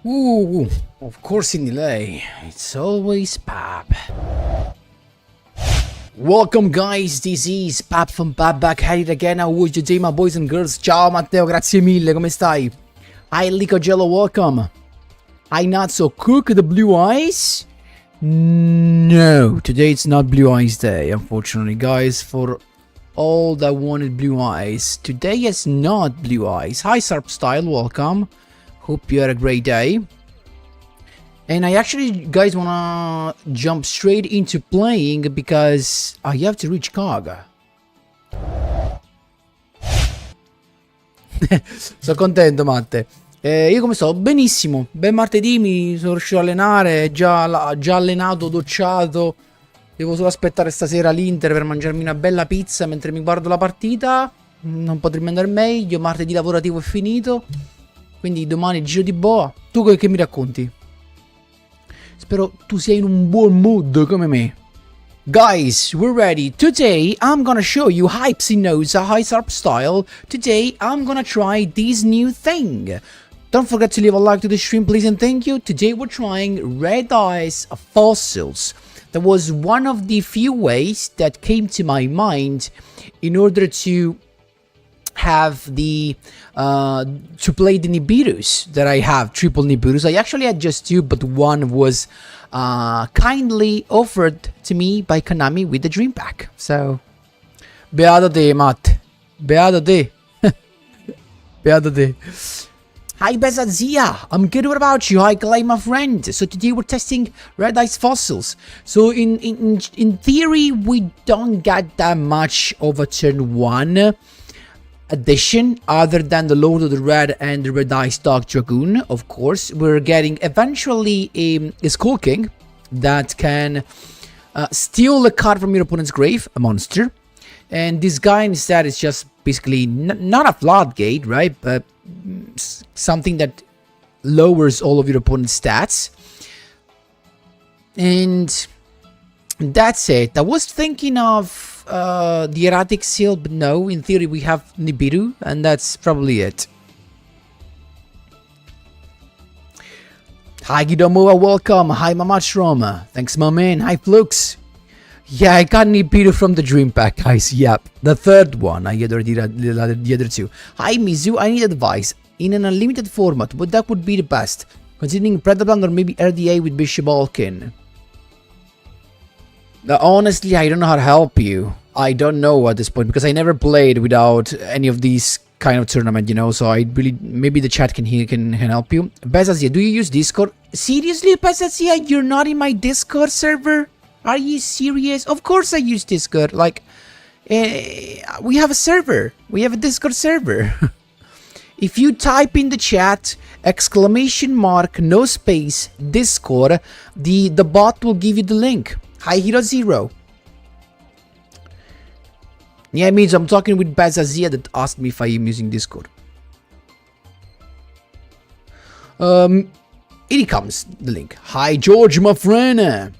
Ooh, of course in delay. It's always Pap. Welcome guys, this is Pap from Pap back at it again. How was your day, my boys and girls? Ciao Matteo, grazie mille, come stai? Hi Licogello, welcome. Hi Not So Cook, the blue eyes? No, today it's not blue eyes day, unfortunately guys. For all that wanted blue eyes, today is not blue eyes. Hi Sarp Style, welcome. Hope you had a great day. And I actually, guys, wanna jump straight into playing because I have to reach KOG. Sono contento, Matte. Io come sto? Benissimo. Ben martedì, mi sono riuscito a allenare, già allenato, docciato. Devo solo aspettare stasera l'Inter per mangiarmi una bella pizza mentre mi guardo la partita. Non potrebbe andare meglio, martedì lavorativo è finito. Quindi domani giro di boa. Tu che mi racconti? Spero tu sia in un buon mood come me. Guys, we're ready. Today I'm gonna show you Hypes in Nose, a high Sarp style. Today I'm gonna try this new thing. Don't forget to leave a like to the stream, please, and thank you. Today we're trying Red Eyes Fossils. That was one of the few ways that came to my mind in order to have the to play the Nibirus that I have, triple Nibirus. I actually had just two, but one was kindly offered to me by Konami with the Dream Pack. So, beato te, Matt. Beato te. Beato te. Hi Bezazia, I'm good. What about you? Hi Clay, my friend. So today we're testing Red Eyes Fossils. So in theory, we don't get that much of a turn 1 addition other than the Lord of the Red and the Red Eyes Dark Dragoon. Of course, we're getting eventually a Skull King that can steal a card from your opponent's grave, a monster. And this guy instead is just basically not a floodgate, right? But something that lowers all of your opponent's stats. And that's it. I was thinking of the Erratic Seal, but no, in theory we have Nibiru, and that's probably it. Hi Gidomoa, welcome. Hi Mamachrom. Thanks my man. Hi Flux. Yeah, I got Nibiru from the Dream Pack, guys. Yep, the third one. I already did the other two. Hi Mizu, I need advice. In an unlimited format, what that would be the best? Considering Predaplan or maybe RDA with Bishop Alkin. Honestly, I don't know how to help you. I don't know at this point because I never played without any of these kind of tournament, you know. So I really, maybe the chat can help you. Bezazia, do you use Discord? Seriously, Bezazia, you're not in my Discord server? Are you serious? Of course I use Discord. Like, we have a server. We have a Discord server. If you type in the chat exclamation mark no space Discord, the bot will give you the link. Hi Hero Zero. Yeah, it means I'm talking with Bazazia that asked me if I am using Discord. Here it comes, the link. Hi George, my friend.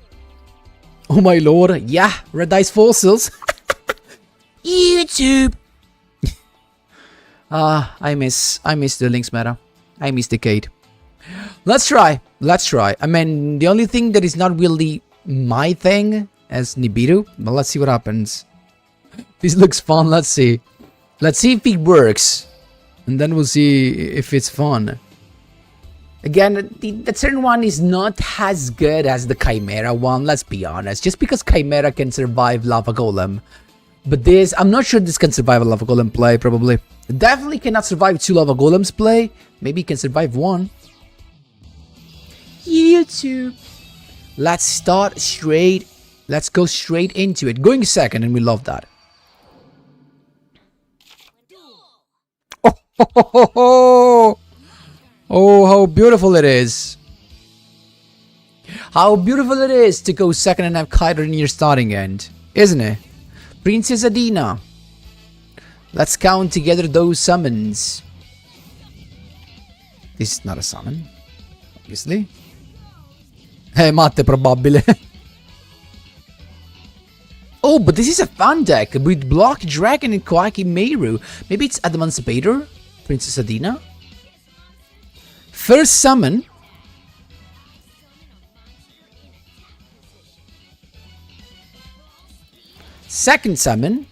Oh my lord, yeah, Red Eyes Fossils. YouTube. I miss the links matter. I miss the Kate. Let's try. I mean, the only thing that is not really my thing as Nibiru, but let's see what happens. This looks fun. Let's see if it works, and then we'll see if it's fun. Again, the turn 1 is not as good as the Chimera one, let's be honest, just because Chimera can survive Lava Golem. But this, I'm not sure this can survive a Lava Golem play, probably. Definitely cannot survive 2 Lava Golems play, maybe it can survive 1. YouTube. Let's go straight into it. Going second, and we love that. Oh, how beautiful it is. How beautiful it is to go second and have Kyler in your starting end, isn't it? Princess Adina. Let's count together those summons. This is not a summon, obviously. Matte probabile. Oh, but this is a fun deck with Block Dragon and Koaki Meiru. Maybe it's Adamantipator? Princess Adina? First summon Second summon.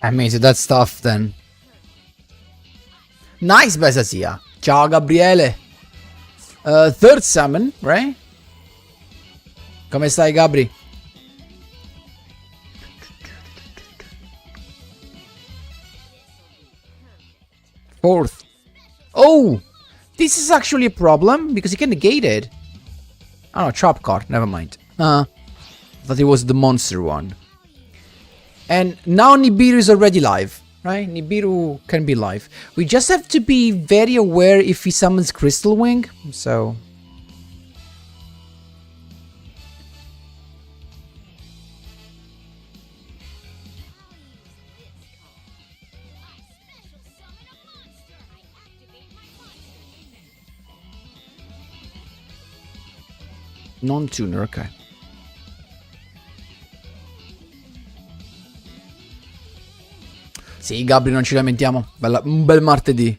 Amazing, that's tough then. Nice, Besasia. Ciao, Gabriele. Third summon, right? Come stai, Gabri? Fourth. Oh! This is actually a problem, because you can negate it. Oh no, trap card, never mind. I thought it was the monster one. And now Nibiru is already live, right? Nibiru can be live. We just have to be very aware if he summons Crystal Wing, so... Non-tuner, ok. Sì, Gabri, non ci lamentiamo. Un bel martedì.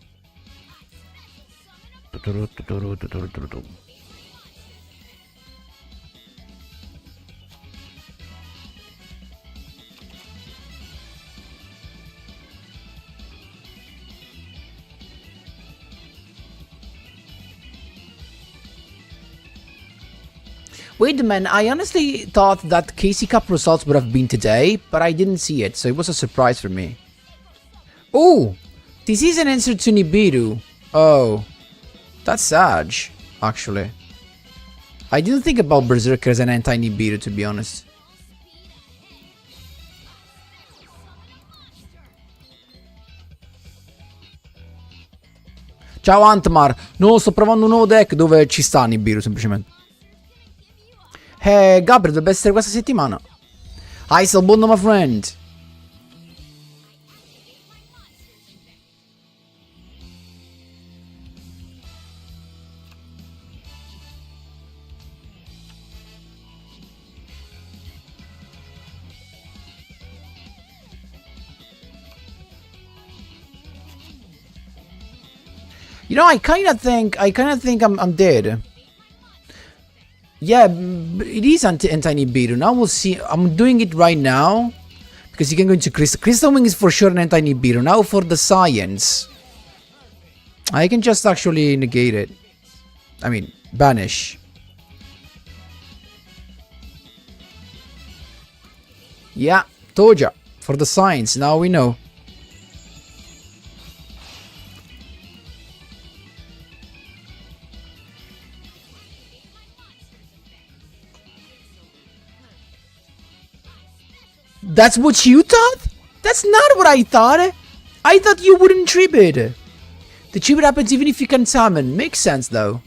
Wait a minute, I honestly thought that KC Cup results would have been today, but I didn't see it, so it was a surprise for me. Oh, this is an answer to Nibiru. Oh, that's sad, actually. I didn't think about Berserker as an anti-Nibiru, to be honest. Ciao Antmar, no, sto provando un nuovo deck dove ci sta Nibiru, semplicemente. Gabriel, dovrebbe essere questa settimana. Hi, Salbondo, my friend. You know, I kind of think I'm dead. Yeah, it is anti-Nibiru. Now we'll see. I'm doing it right now because you can go into Crystal. Crystal Wing is for sure an anti-Nibiru. Now for the science, I can just actually negate it. I mean, banish. Yeah, Toja for the science. Now we know. That's what you thought? That's not what I thought. I thought you wouldn't trip it. The trip happens even if you can summon. Makes sense though.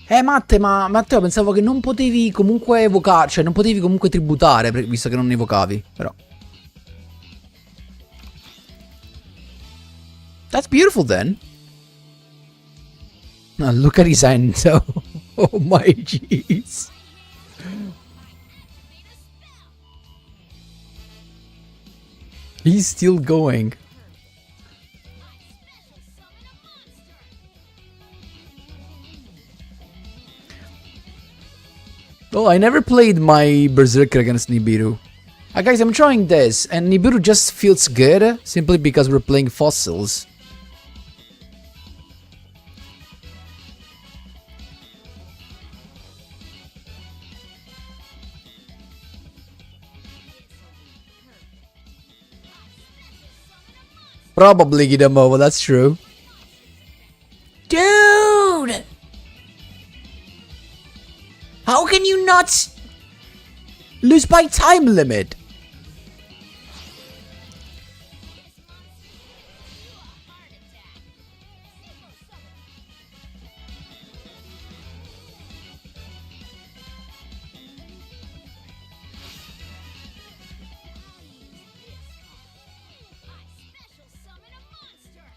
Matte, ma Matteo, pensavo che non potevi comunque evocare, cioè non potevi comunque tributare, visto che non evocavi, però. That's beautiful then. Oh, look at his hand. Oh my jeez. He's still going. Oh, I never played my Berserker against Nibiru. Guys, I'm trying this, and Nibiru just feels good, simply because we're playing fossils. Probably Gidamovo, that's true. Dude! How can you not lose by time limit?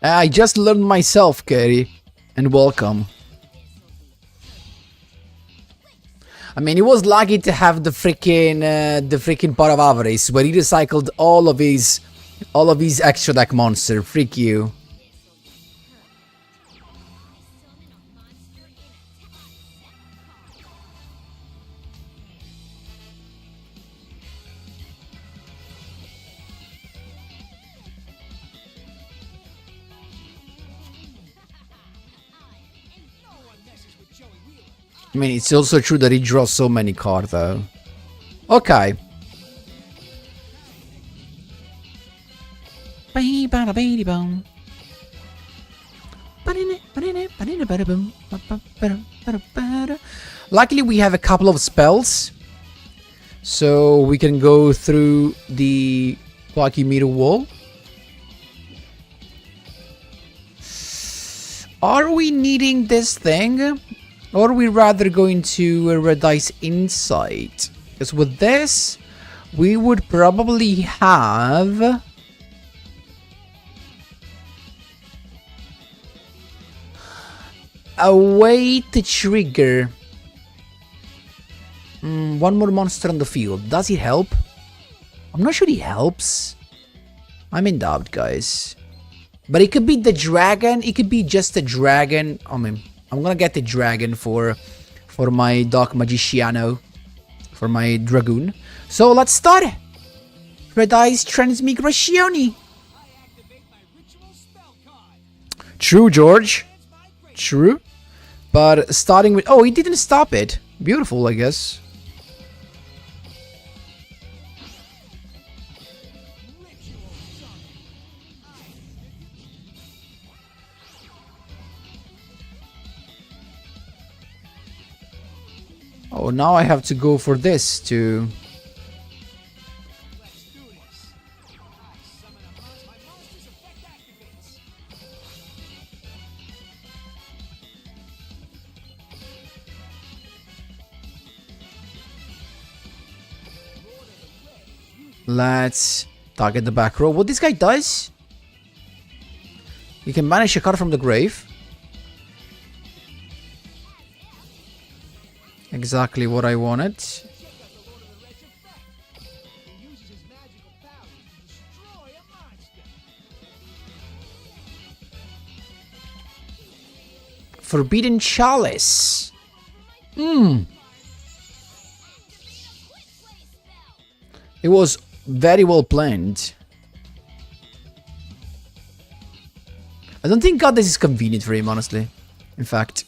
I just learned myself, Kerry. And welcome. I mean, he was lucky to have the freaking pot of avarice, where he recycled all of his extra deck monster. Freak you. I mean, it's also true that he draws so many cards, though. Okay. Luckily, we have a couple of spells, so we can go through the Quacky Meter wall. Are we needing this thing? Or are we rather going to Red Dice Insight? Because with this, we would probably have... a way to trigger... one more monster on the field. Does he help? I'm not sure he helps. I'm in doubt, guys. But it could be the dragon. It could be just a dragon. I mean... I'm gonna get the dragon for my Dark Magiciano, for my Dragoon. So let's start. Red Eyes Transmigrazioni. True, George. True. But starting with... Oh, he didn't stop it. Beautiful, I guess. Oh, now I have to go for this to... Let's target the back row. What this guy does? You can banish a card from the grave. Exactly what I wanted. Forbidden Chalice. It was very well planned. I don't think Goddess is convenient for him, honestly. In fact.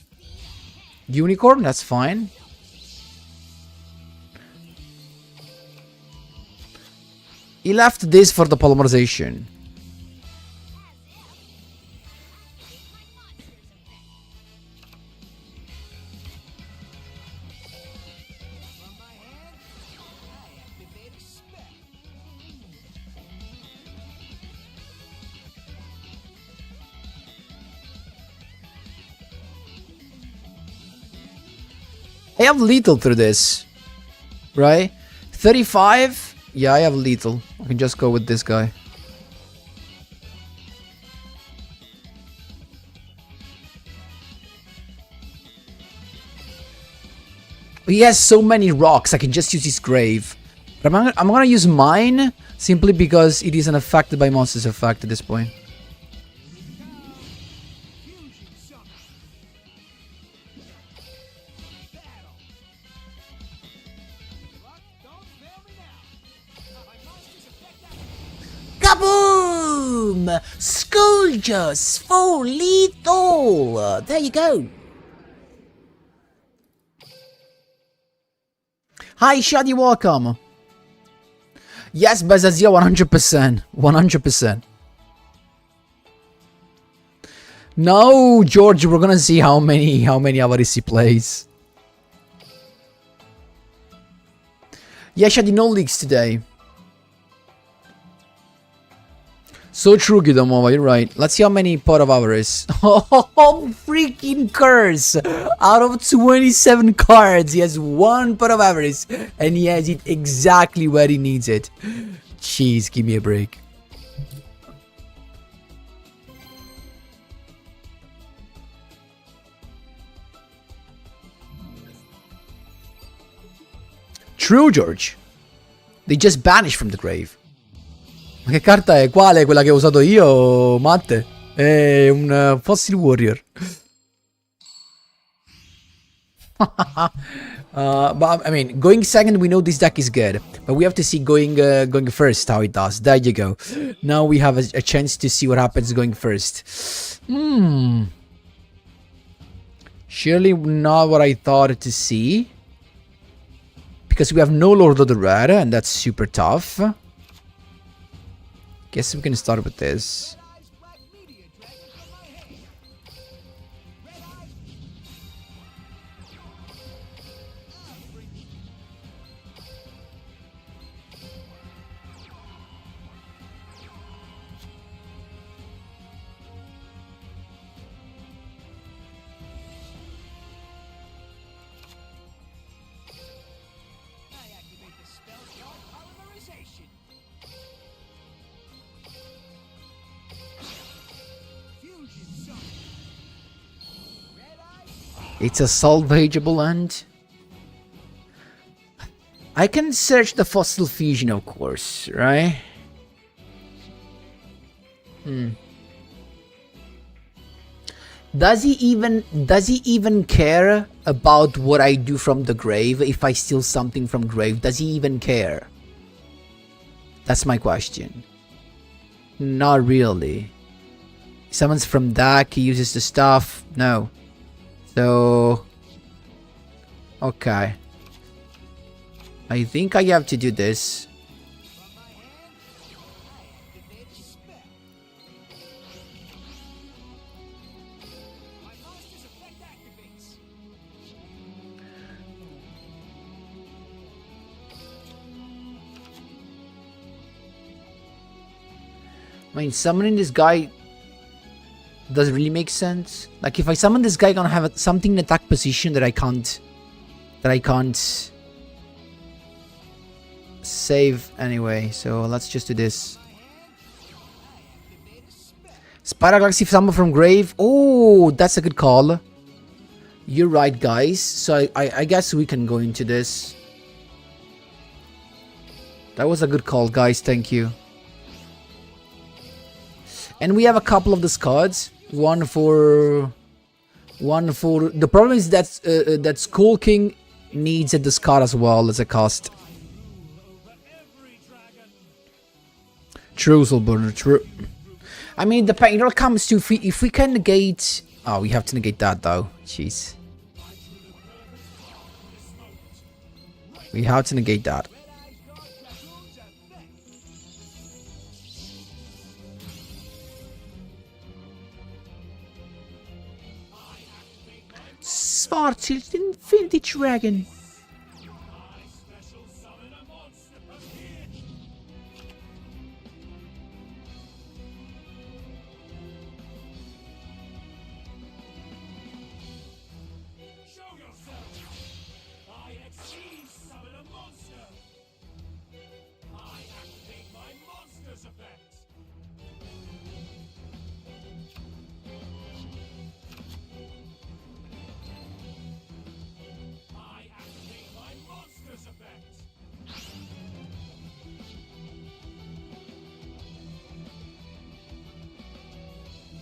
Unicorn, that's fine. He left this for the polymerization. I have lethal through this, right? 35? Yeah, I have lethal. I can just go with this guy. He has so many rocks, I can just use his grave. But I'm gonna use mine, simply because it isn't affected by monsters effect at this point. Kaboom! Scourgers for lethal! There you go. Hi, Shadi, welcome. Yes, Bezazia, 100%. 100%. No, George, we're gonna see how many Avarice he plays. Yeah, Shadi, no leaks today. So true, Guidomova, you're right. Let's see how many Pot of Avarice. Oh, freaking curse! Out of 27 cards, he has one Pot of Avarice, and he has it exactly where he needs it. Jeez, give me a break. True, George. They just banished from the grave. Ma che carta è? Quale? Quella che ho usato io, Matte? È un Fossil Warrior. But I mean, going second, we know this deck is good, but we have to see going first how it does. There you go. Now we have a chance to see what happens going first. Surely not what I thought to see, because we have no Lord of the Red, and that's super tough. Guess we can start with this. It's a salvageable land. I can search the fossil fusion, of course, right? Does he even care about what I do from the grave? If I steal something from grave, does he even care? That's my question. Not really. He summons from deck, he uses the stuff. No. So, okay. I think I have to do this. I mean, summoning this guy doesn't really make sense. Like, if I summon this guy, I'm gonna have something in attack position that I can't save anyway. So let's just do this. Spiral Galaxy summon from grave. Oh, that's a good call. You're right, guys. So I guess we can go into this. That was a good call, guys. Thank you. And we have a couple of these cards. One for. The problem is that Skull King needs a discard as well as a cost. True, Soulburner, true. I mean, it all comes to if we can negate. Oh, we have to negate that though. Jeez. We have to negate that. Svartilt Infinity Dragon.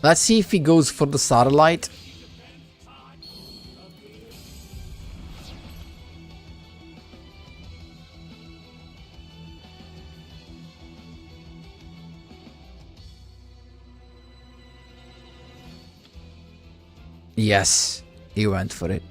Let's see if he goes for the satellite. Yes, he went for it.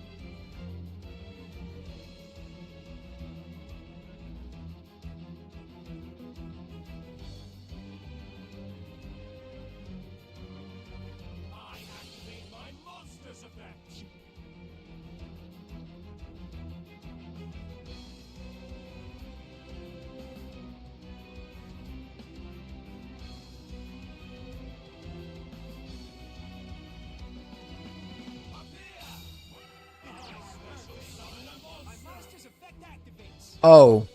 Oh.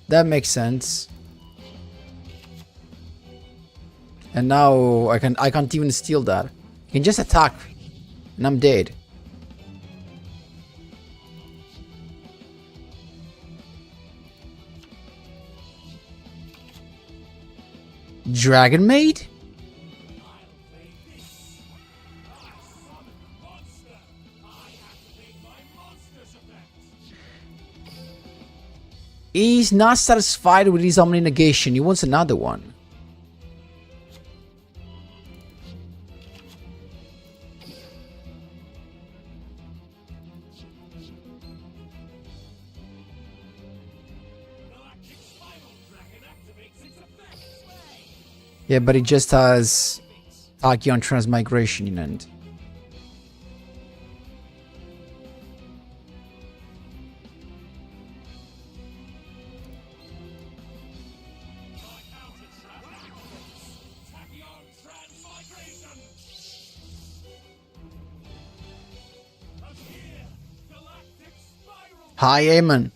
That makes sense. And now I can't even steal that. I can just attack and I'm dead. Dragon Maid? He's not satisfied with his Omni Negation. He wants another one. Yeah, but it just has Tachyon Transmigration in end. Hi, Eamon.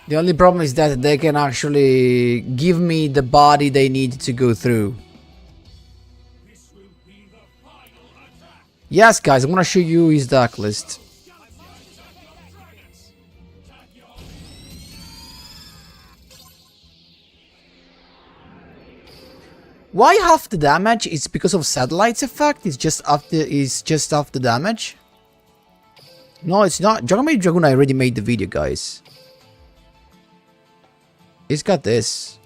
The only problem is that they can actually give me the body they need to go through. Yes, guys, I'm gonna show you his deck list. Why half the damage? It's because of satellites effect? It's just half the damage? No, it's not. Dragon Maid Dragoon, I already made the video, guys. It's got this.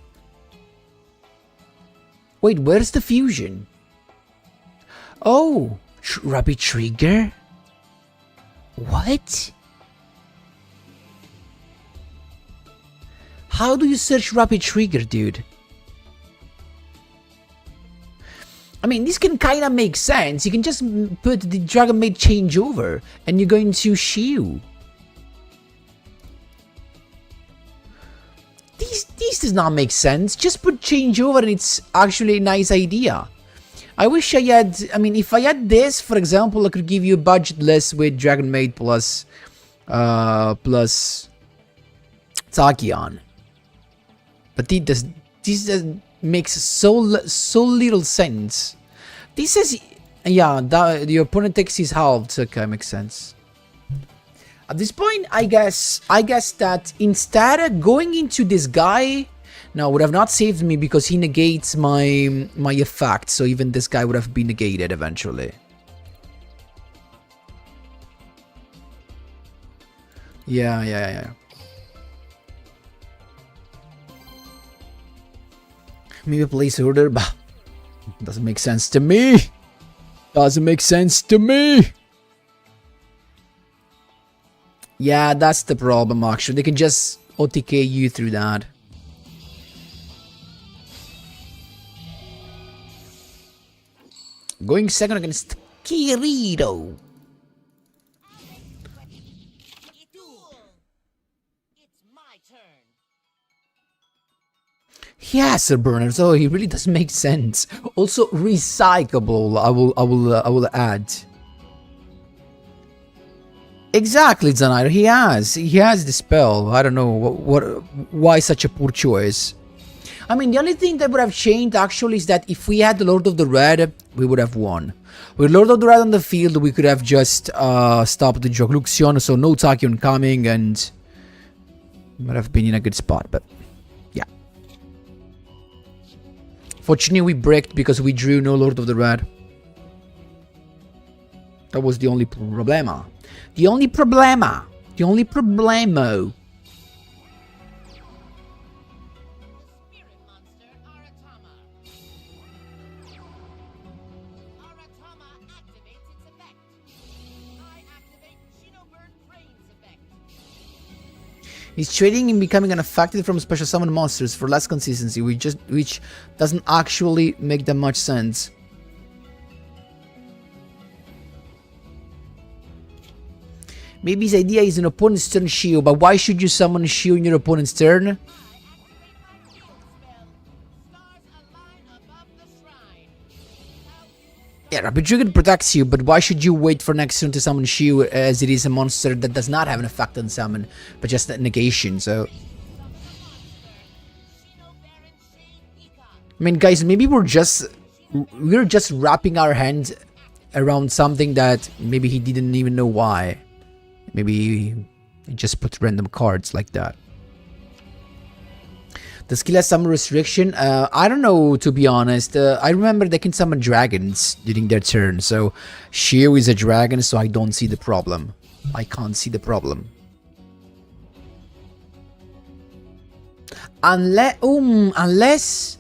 Wait, where's the fusion? Oh, Rapid Trigger? What? How do you search Rapid Trigger, dude? I mean, this can kind of make sense. You can just put the Dragon Maid changeover and you're going to Shiu. This does not make sense. Just put changeover and it's actually a nice idea. I wish I had... I mean, if I had this, for example, I could give you a budget list with Dragon Maid plus Tachyon. But this makes so little sense. This is... Yeah, the opponent takes his halved. Okay, makes sense. At this point, I guess that instead going into this guy, now would have not saved me because he negates my effect. So even this guy would have been negated eventually. Yeah. Maybe place order, but doesn't make sense to me. Doesn't make sense to me. Yeah, that's the problem actually. They can just OTK you through that. Going second against Kirito. Yeah, Sir Bernard. So he really does make sense. Also recyclable. I will add. Exactly, Zanire. He has the spell. I don't know why such a poor choice. I mean, the only thing that would have changed actually is that if we had the Lord of the Red, we would have won. With Lord of the Red on the field, we could have just stopped the Jogluxion, so no Tachyon coming, and would have been in a good spot. But yeah, fortunately we bricked because we drew no Lord of the Red. That was the only problema. The only problemo. He's trading and becoming unaffected from special summon monsters for less consistency, which doesn't actually make that much sense. Maybe his idea is an opponent's turn shield, but why should you summon a shield in your opponent's turn? Yeah, Rapid Trigger protects you, but why should you wait for next turn to summon Shield as it is a monster that does not have an effect on summon, but just a negation, so... I mean, guys, maybe we're just wrapping our hands around something that maybe he didn't even know why. Maybe he just put random cards like that. The skill has some restriction. I don't know, to be honest. I remember they can summon dragons during their turn. So Shio is a dragon, so I don't see the problem. I can't see the problem. Unless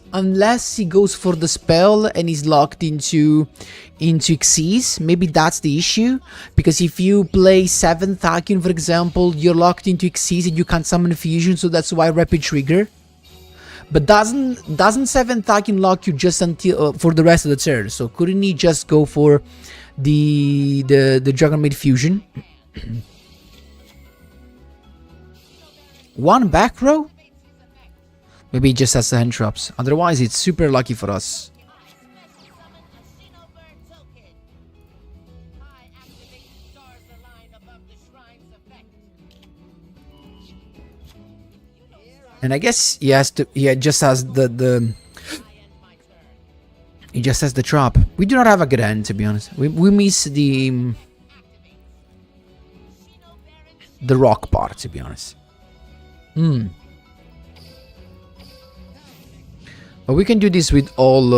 he goes for the spell and he's locked into Xyz, maybe that's the issue. Because if you play 7th Akin, for example, you're locked into Xyz and you can't summon Fusion, so that's why Rapid Trigger. But doesn't 7th Akin lock you just until for the rest of the turn? So couldn't he just go for the Dragon Maid Fusion? One back row? Maybe he just has the hand traps. Otherwise, it's super lucky for us. And I guess he has to. He just has the. He just has the trap. We do not have a good hand, to be honest. We miss the rock part, to be honest. But we can do this with all.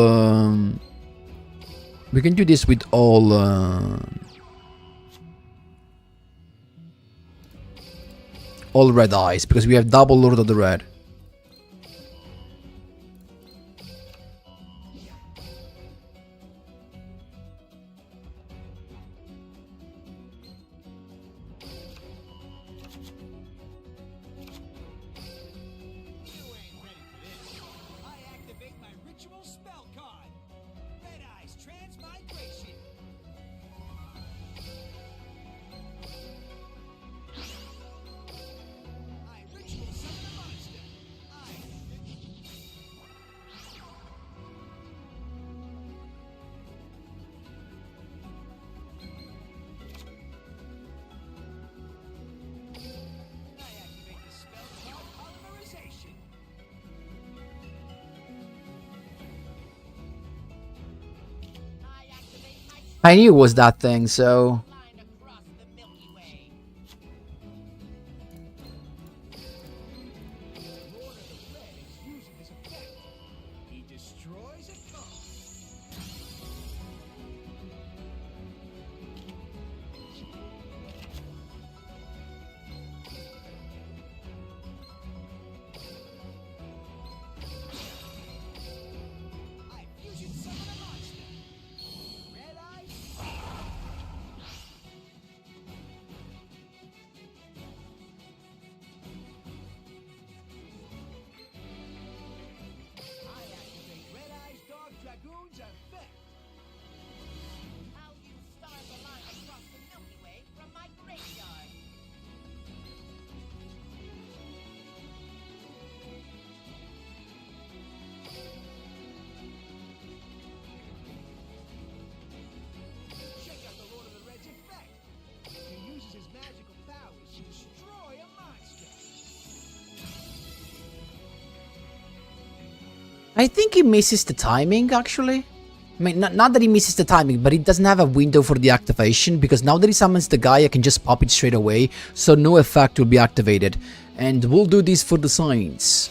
We can do this with all. All red eyes, because we have double Lord of the Red. I knew it was that thing, so... I think he misses the timing, actually. I mean, not that he misses the timing, but he doesn't have a window for the activation, because now that he summons the guy, I can just pop it straight away, so no effect will be activated. And we'll do this for the signs,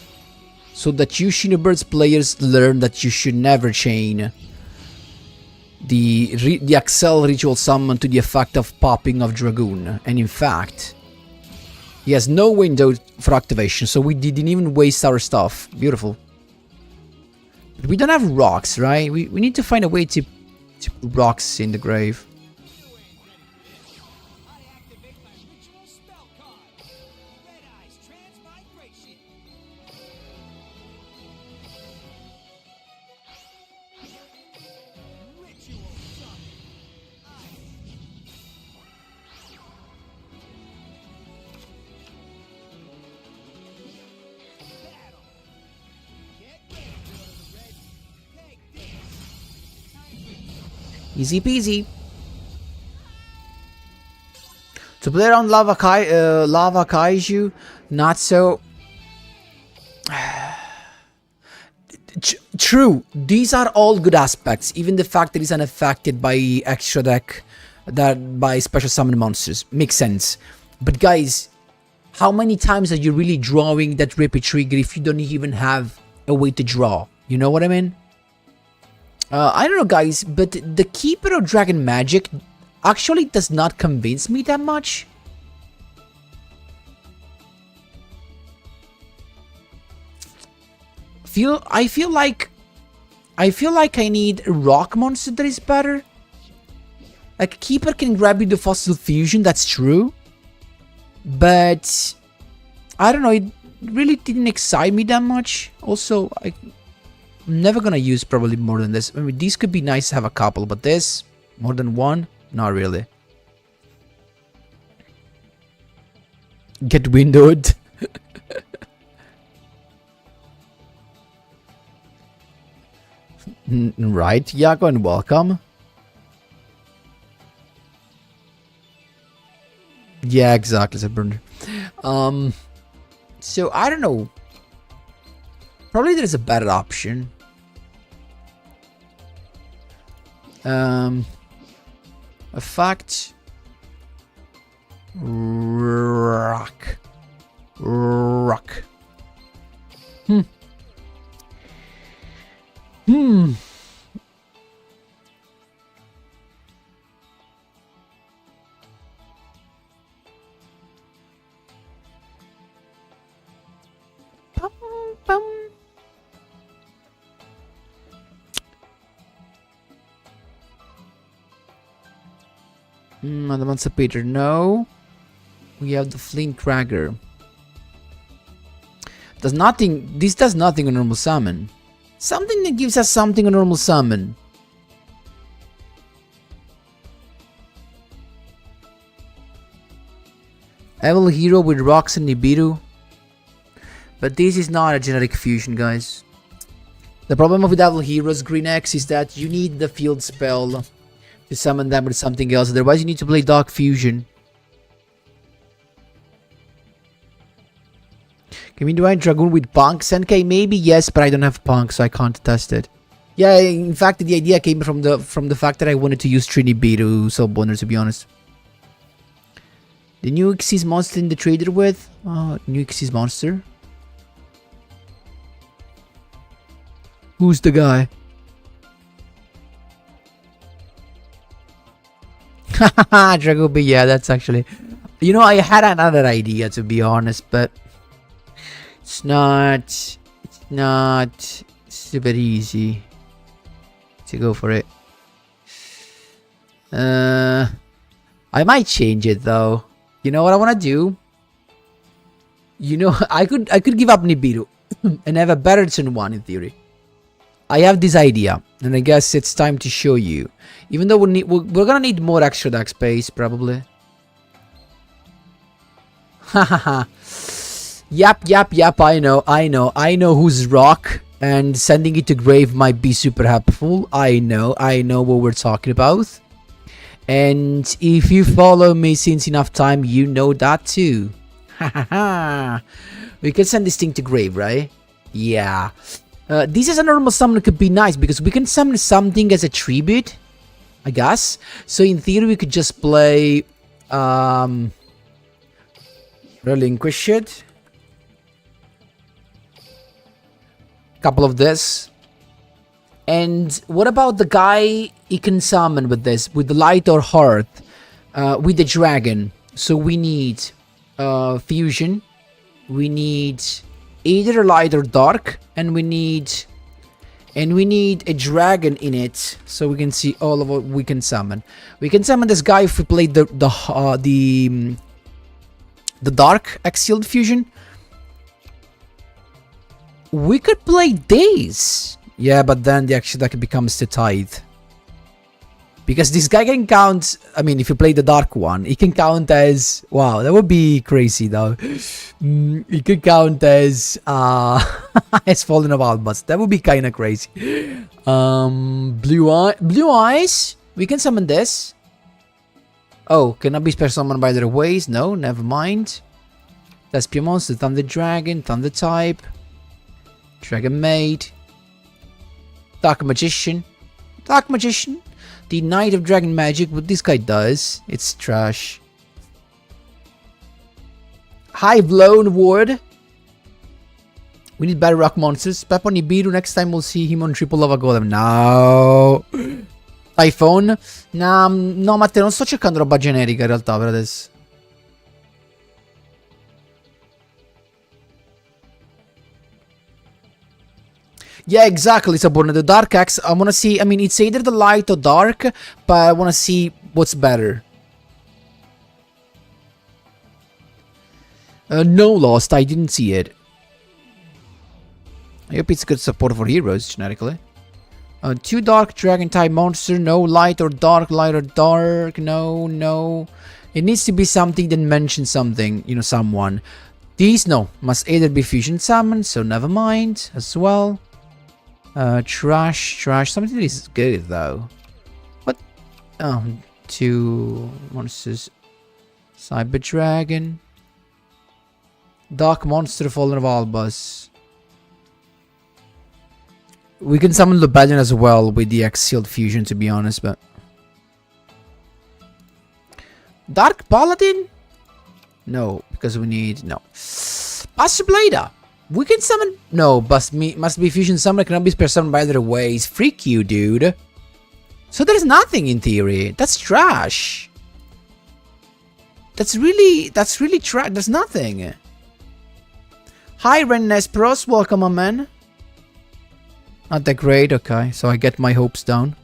so that you Shinobirds players learn that you should never chain the Accel Ritual Summon to the effect of popping of Dragoon. And in fact, he has no window for activation, so we didn't even waste our stuff. Beautiful. But we don't have rocks, right? We need to find a way to put rocks in the grave. Easy peasy. To play around Lava Kaiju, not so... True, these are all good aspects. Even the fact that it's unaffected by extra deck, that by special summon monsters. Makes sense. But guys, how many times are you really drawing that Rippy trigger if you don't even have a way to draw? You know what I mean? I don't know, guys, but the Keeper of Dragon Magic actually does not convince me that much. I feel like I need a rock monster that is better. Like, Keeper can grab you the Fossil Fusion, that's true. But I don't know, it really didn't excite me that much. Also, I'm never gonna use probably more than this. I mean, these could be nice to have a couple, but this, more than one? Not really. Get windowed. Right, Yago, and welcome. Yeah, exactly, Sabrina. So I don't know. Probably there's a better option. Effect. Rock. Adamansa Peter, no. We have the Flint Cragger. Does nothing. This does nothing on normal summon. Something that gives us something on normal summon. Evil Hero with Rocks and Nibiru. But this is not a generic fusion, guys. The problem with Evil Heroes Green X is that you need the field spell to summon them with something else. Otherwise, you need to play Dark Fusion. Can we do a Dragoon with Punk? Senkei, maybe yes, but I don't have Punk, so I can't test it. Yeah, in fact, the idea came from the fact that I wanted to use Trinity to solve Bonner, to be honest. The new Xyz monster in the trader with? New Xyz monster? Who's the guy? Hahaha, Dragoon, yeah, that's actually... You know, I had another idea, to be honest, but... It's not super easy to go for it. I might change it though. You know what I want to do? You know, I could give up Nibiru and have a better turn 1 in theory. I have this idea, and I guess it's time to show you. Even though we're gonna need more extra deck space probably. Hahaha. Yep, I know who's rock, and sending it to grave might be super helpful. I know what we're talking about. And if you follow me since enough time, you know that too. We can send this thing to grave, right? Yeah. This is a normal summon that could be nice, because we can summon something as a tribute, I guess. So in theory, we could just play... Relinquish it. Couple of this. And what about the guy he can summon with this, with the light or heart, with the dragon? So we need fusion, we need either light or dark, and we need a dragon in it, so we can see all of what we can summon. We can summon this guy if we play the dark Axial fusion. We could play Days. Yeah, but then the actual deck becomes the Tithe. Because this guy can count... I mean, if you play the dark one, he can count as... Wow, that would be crazy, though. He could count as... as Fallen of Albus. That would be kind of crazy. Blue Eyes? We can summon this. Oh, cannot be special summoned by their ways. No, never mind. Thespian monster, Thunder Dragon, Thunder type, Dragon Maid, Dark Magician. Dark Magician. The Knight of Dragon Magic, what this guy does, it's trash. High Blown Ward. We need better rock monsters. Peppo Nibiru, next time we'll see him on Triple Lava Golem. No. Typhone. No, Matteo, non sto cercando roba generica in realtà per adesso. Yeah, exactly, Saborna. The Dark Axe, I wanna see, I mean, it's either the light or dark, but I wanna see what's better. No, Lost, I didn't see it. I hope it's good support for heroes, genetically. 2 dark dragon type monster, no light or dark, no. It needs to be something that mentions something, you know, someone. These, no, must either be fusion summon, so never mind, as well. Trash, something that is good, though. What? 2 monsters. Cyber Dragon. Dark Monster, Fallen of Albus. We can summon Lubellion as well with the X-Sealed Fusion, to be honest, but... Dark Paladin? No, because we need... No. Buster Blader! We can summon... No, must be Fusion Summon, cannot be spare summoned by other ways. Freak you, dude. So there's nothing in theory. That's trash. That's really trash. There's nothing. Hi, Ren Nespros. Welcome, my man. Not that great, okay, so I get my hopes down.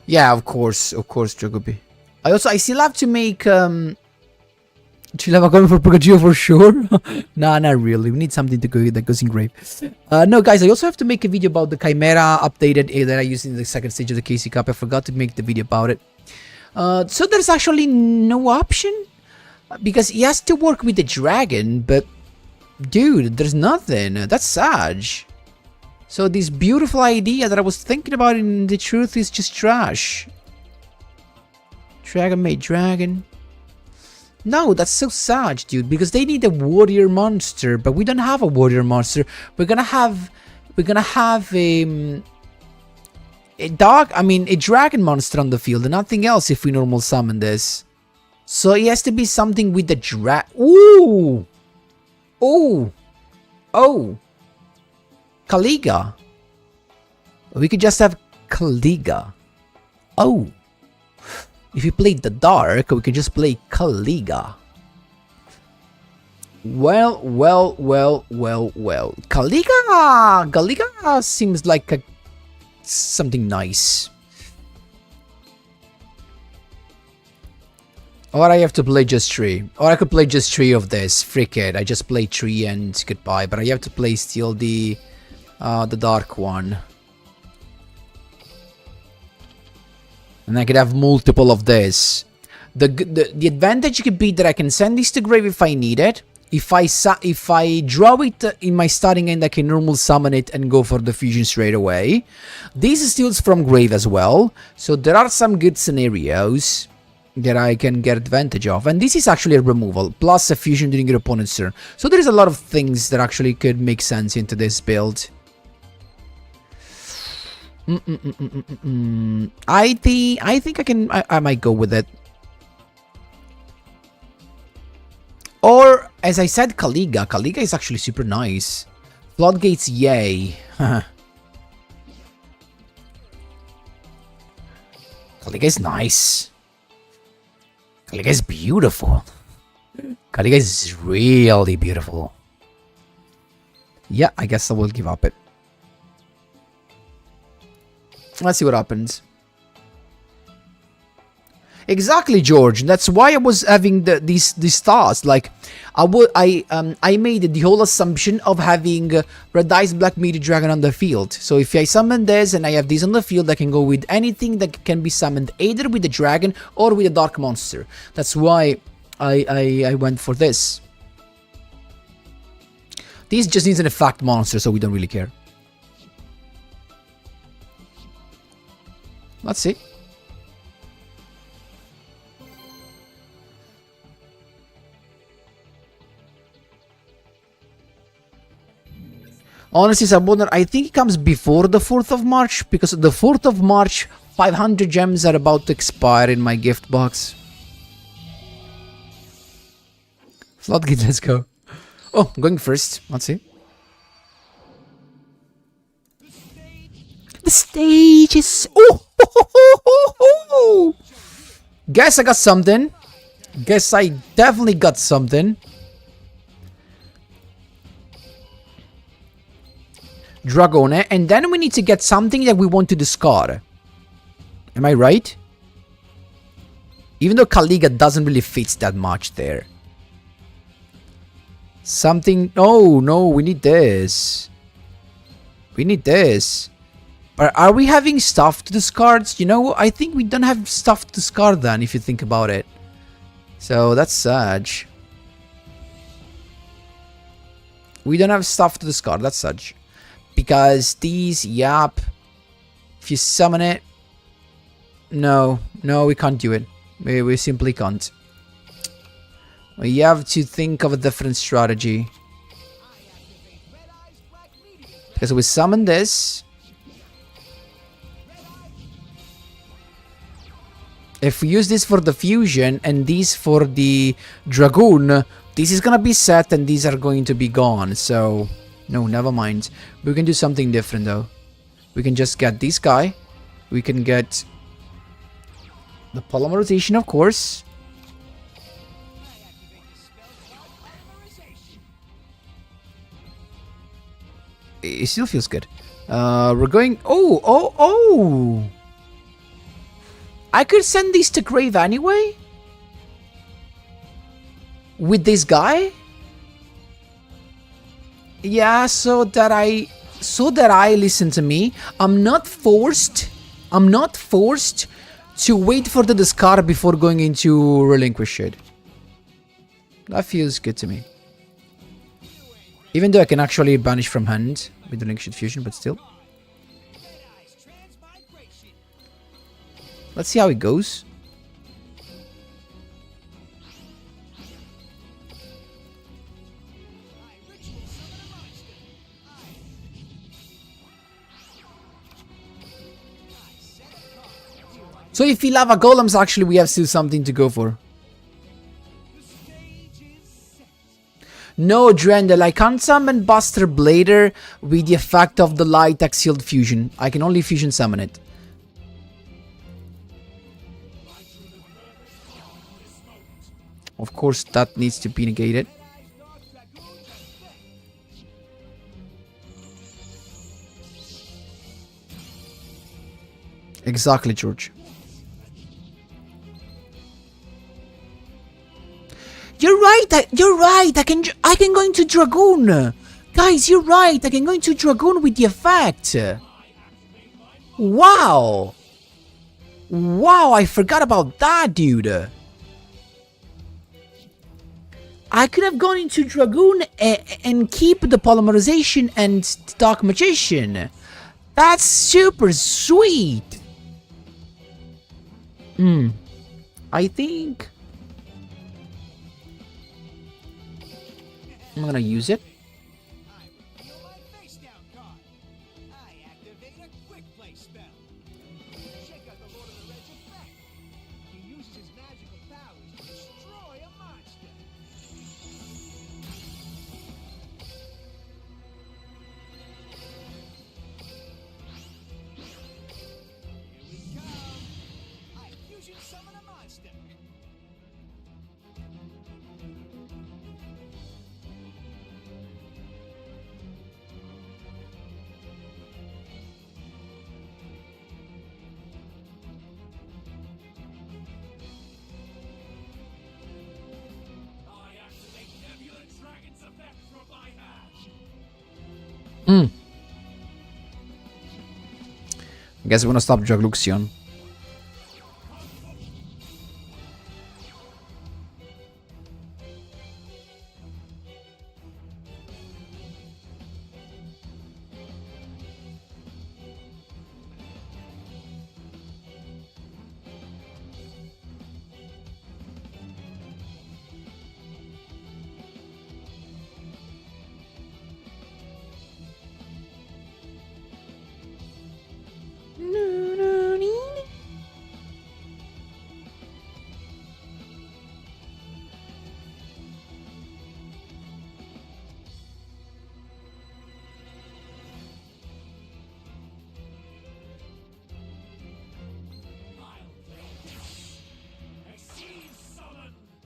Yeah, of course, Jogobi. I still have to make, Chilava coming for Pikachu for sure? Nah, not really, we need something to go that goes in grave. No, guys, I also have to make a video about the Chimera updated that I used in the second stage of the KC Cup. I forgot to make the video about it. So there's actually no option? Because he has to work with the dragon, but... Dude, there's nothing. That's sad. So this beautiful idea that I was thinking about in the truth is just trash. Dragon made dragon. No, that's so sad, dude, because they need a warrior monster, but we don't have a warrior monster. We're gonna have a dragon monster on the field and nothing else if we normal summon this. So it has to be something with the Ooh! Oh! Kaliga. We could just have Kaliga. Oh! If we played the dark, we could just play Kaliga. Well. Kaliga seems like something nice. Or I have to play just 3. Or I could play just 3 of this. Frick it. I just play 3 and goodbye. But I have to play still the dark one. And I could have multiple of this. The advantage could be that I can send this to grave if I need it. If I draw it in my starting end, I can normal summon it and go for the fusion straight away. This steals from grave as well. So there are some good scenarios that I can get advantage of, and this is actually a removal plus a fusion during your opponent's turn, so there is a lot of things that actually could make sense into this build. I think I might go with it, or as I said, Kaliga is actually super nice. Floodgates, yay. Kaliga is nice. Kaliga is beautiful. Kaliga is really beautiful. Yeah, I guess I will give up it. Let's see what happens. Exactly, George. That's why I was having these stars. Like, I made the whole assumption of having Red Dice Black Meteor Dragon on the field. So if I summon this and I have this on the field, I can go with anything that can be summoned either with the dragon or with a dark monster. That's why I went for this. This just needs an effect monster, so we don't really care. Let's see. Honestly, Subordinate, I think it comes before the 4th of March, because the 4th of March, 500 gems are about to expire in my gift box. Floodgate, let's go. Oh, going first. Let's see. The stage is... Oh! Guess I got something. Guess I definitely got something. Dragone, and then we need to get something that we want to discard. Am I right? Even though Kaliga doesn't really fit that much there. Something... No, we need this. We need this. Are we having stuff to discard? You know, I think we don't have stuff to discard then, if you think about it. So, that's sad. We don't have stuff to discard, that's sad. Because these, yep. If you summon it... No, we can't do it. We simply can't. We have to think of a different strategy. Because we summon this. If we use this for the fusion and these for the Dragoon, this is gonna be set and these are going to be gone. So, no, never mind. We can do something different though. We can just get this guy. We can get the polymerization, of course. It still feels good. We're going... Oh! I could send these to grave anyway? With this guy? Yeah, so that I listen to me. I'm not forced to wait for the discard before going into relinquish it. That feels good to me. Even though I can actually banish from hand with the relinquish fusion, but still. Let's see how it goes. So if we lava golems, actually we have still something to go for. No, Drendel, I can't summon Buster Blader with the effect of the light axial fusion. I can only fusion summon it. Of course, that needs to be negated. Exactly, George. You're right. I can go into Dragoon. Guys, you're right. I can go into Dragoon with the effect. Wow. Wow, I forgot about that, dude. I could have gone into Dragoon and keep the polymerization and Dark Magician. That's super sweet. I think I'm gonna use it. I guess we're gonna stop Jagluxion.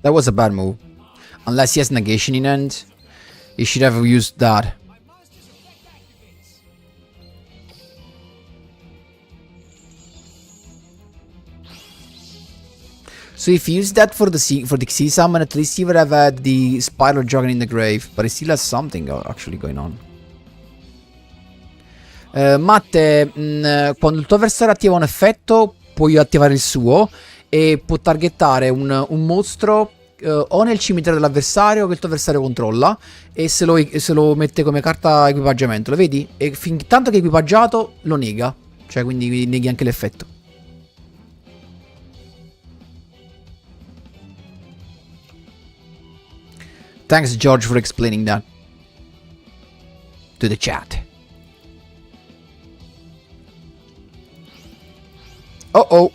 That was a bad move. Unless he has negation in end, he should have used that. So if he used that for the Sea Summon, at least he would have had the Spiral Dragon in the grave. But he still has something actually going on. Matte, quando il tuo avversario attiva un effetto, puoi attivare il suo e può targettare un mostro o nel cimitero dell'avversario che il tuo avversario controlla e se lo mette come carta equipaggiamento, lo vedi? E fin tanto che è equipaggiato lo nega, cioè quindi neghi anche l'effetto. Thanks George for explaining that to the chat. Uh-oh.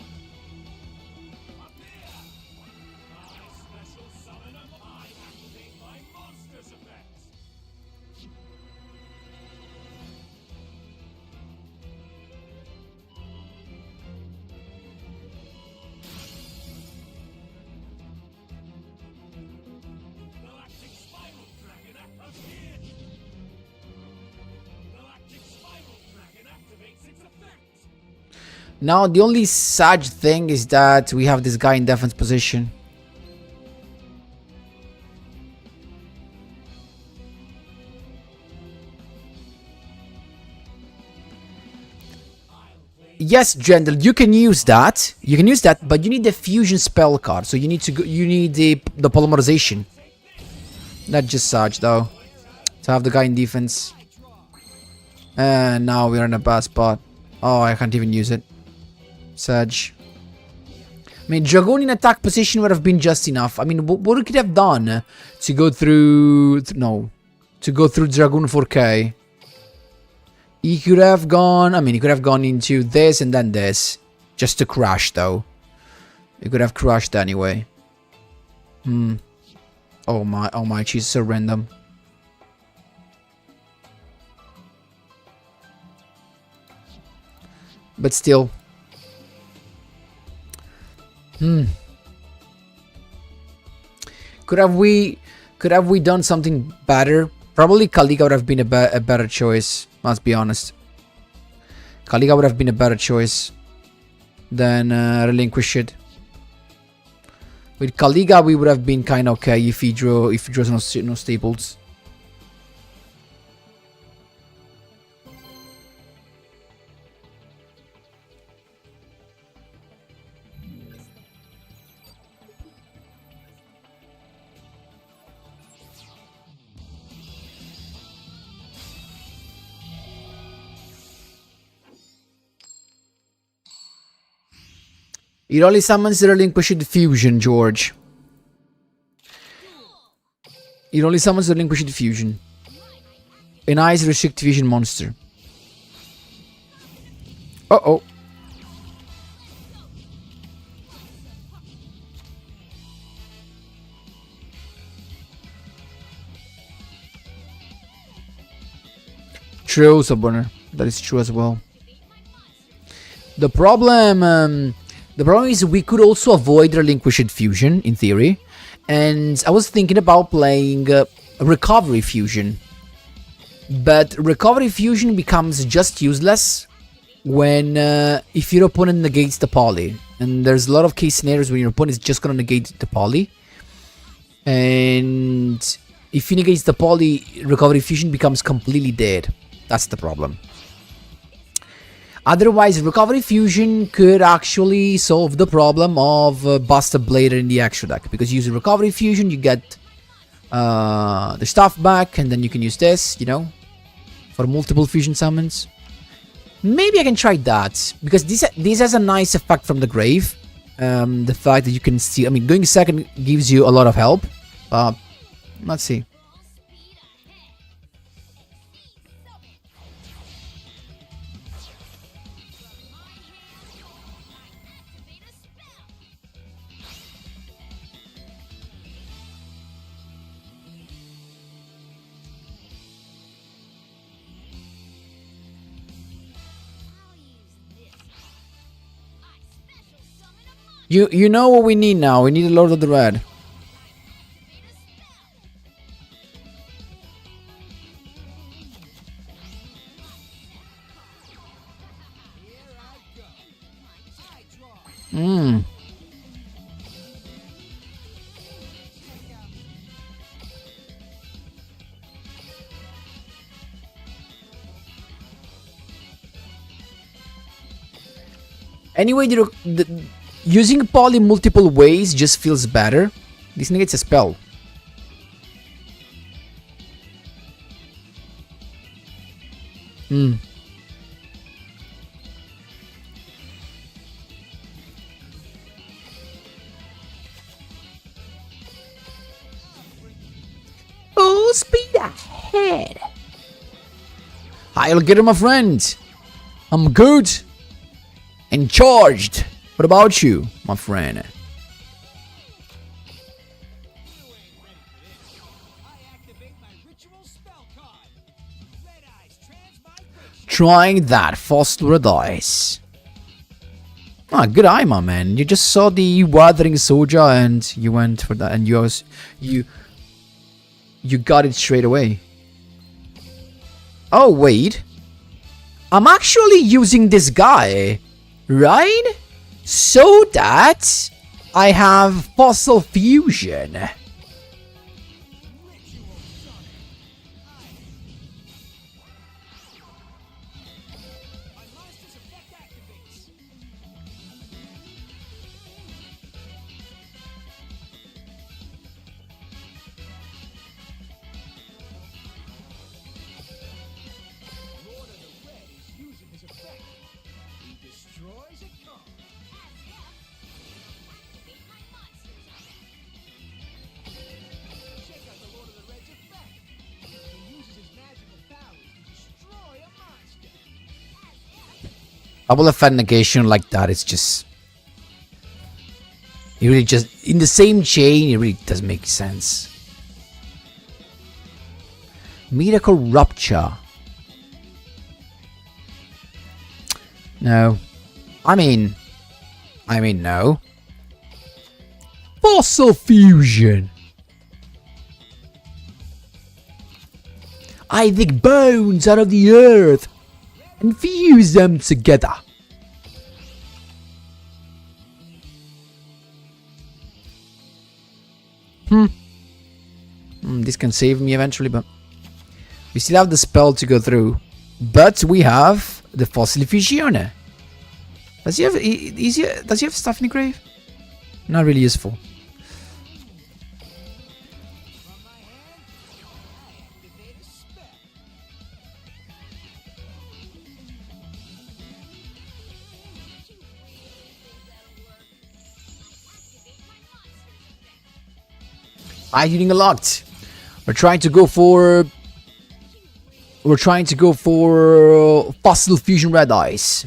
Now, the only sad thing is that we have this guy in defense position. Yes, Jendel, you can use that. You can use that, but you need the fusion spell card. So you need the polymerization. Not just Sarge though. To have the guy in defense. And now we're in a bad spot. Oh, I can't even use it. Sage. I mean, Dragoon in attack position would have been just enough. I mean, what we could have done to go through... To go through Dragoon 4K. He could have gone... I mean, he could have gone into this and then this. Just to crash, though. He could have crashed anyway. Oh my, she's so random. But still... Could have we done something better? Probably Kalika would have been a better choice. Let's be honest. Kalika would have been a better choice than Relinquish it. With Kalika, we would have been kind of okay if he draws no staples. It only summons the Relinquished Fusion, George. It only summons the Relinquished Fusion. An Ice Restrict Fusion monster. Uh-oh. True, Subburner. That is true as well. The problem is we could also avoid Relinquished Fusion, in theory. And I was thinking about playing Recovery Fusion. But Recovery Fusion becomes just useless when if your opponent negates the poly. And there's a lot of case scenarios when your opponent is just going to negate the poly. And if he negates the poly, Recovery Fusion becomes completely dead. That's the problem. Otherwise, Recovery Fusion could actually solve the problem of Buster Blader in the extra deck. Because using Recovery Fusion, you get the stuff back, and then you can use this, you know, for multiple fusion summons. Maybe I can try that, because this has a nice effect from the grave. The fact that you can see, I mean, going second gives you a lot of help. Let's see. You know what we need now? We need a Lord of the Red. Hmm. Anyway, using Paul in multiple ways just feels better. This negates a spell. Hmm. Full speed ahead. I'll get him, my friend. I'm good and charged. What about you, my friend? Trying that fossil dice. Ah, good eye, my man. You just saw the Wuthering Soja and you went for that, and you got it straight away. Oh wait, I'm actually using this guy, right? So that I have fossil fusion. Double effect negation like that is just... It really just... In the same chain, it really doesn't make sense. Miracle Rupture. No. I mean, no. Fossil Fusion. I dig bones out of the earth and fuse them together. This can save me eventually, but we still have the spell to go through. But we have the Fossil Fusion. Does he have stuff in the grave? Not really useful. Getting a lot. We're trying to go for Fossil Fusion Red Eyes.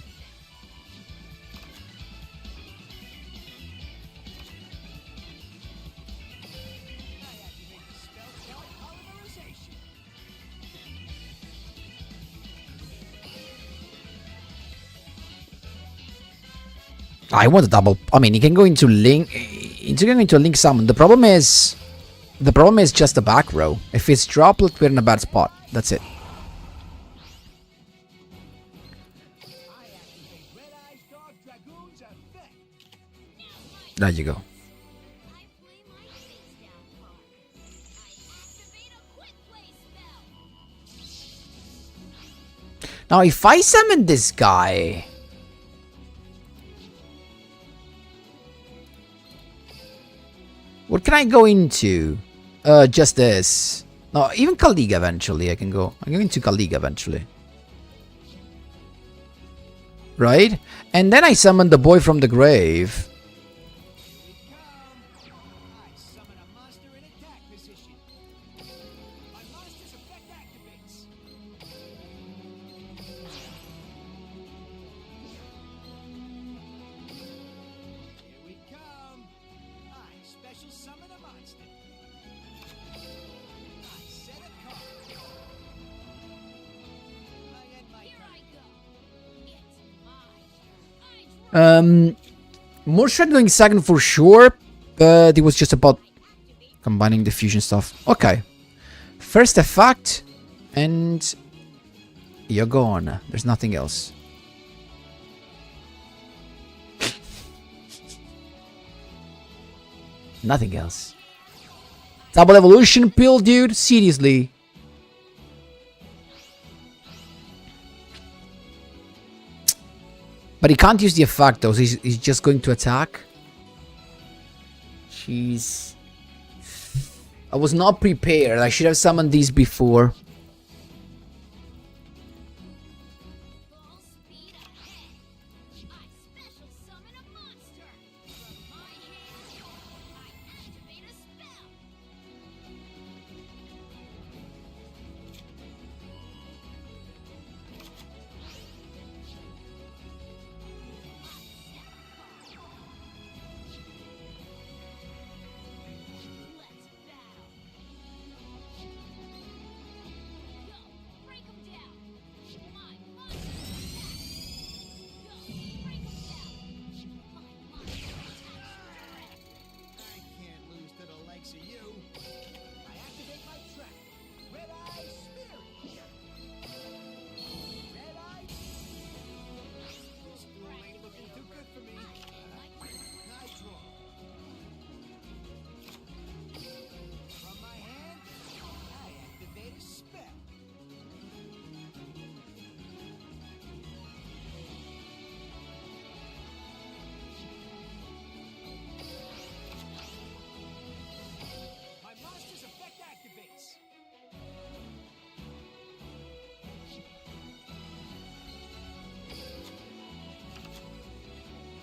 I want a double. I mean, he can go into link. He's going into a link summon. The problem is just the back row. If it's droplet, we're in a bad spot. That's it. There you go. Now, if I summon this guy... What can I go into? Just this. No, even Kaliga eventually I can go. I'm going to Kaliga eventually. Right? And then I summon the boy from the grave. More shot going second for sure, but it was just about combining the fusion stuff. Okay. First effect, and you're gone. There's nothing else. Nothing else. Double evolution pill, dude? Seriously. But he can't use the effect though, so he's just going to attack. Jeez. I was not prepared. I should have summoned these before.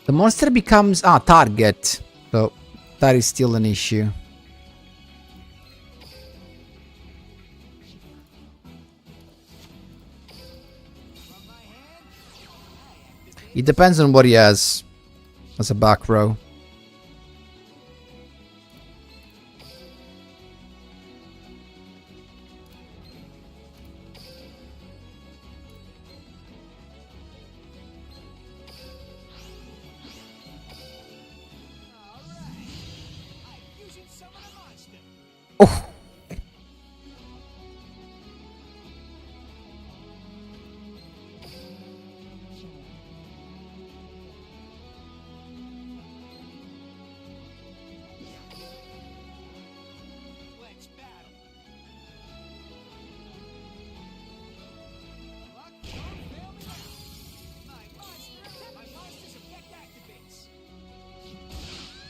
The monster becomes target, so that is still an issue. It depends on what he has as a back row. Oh.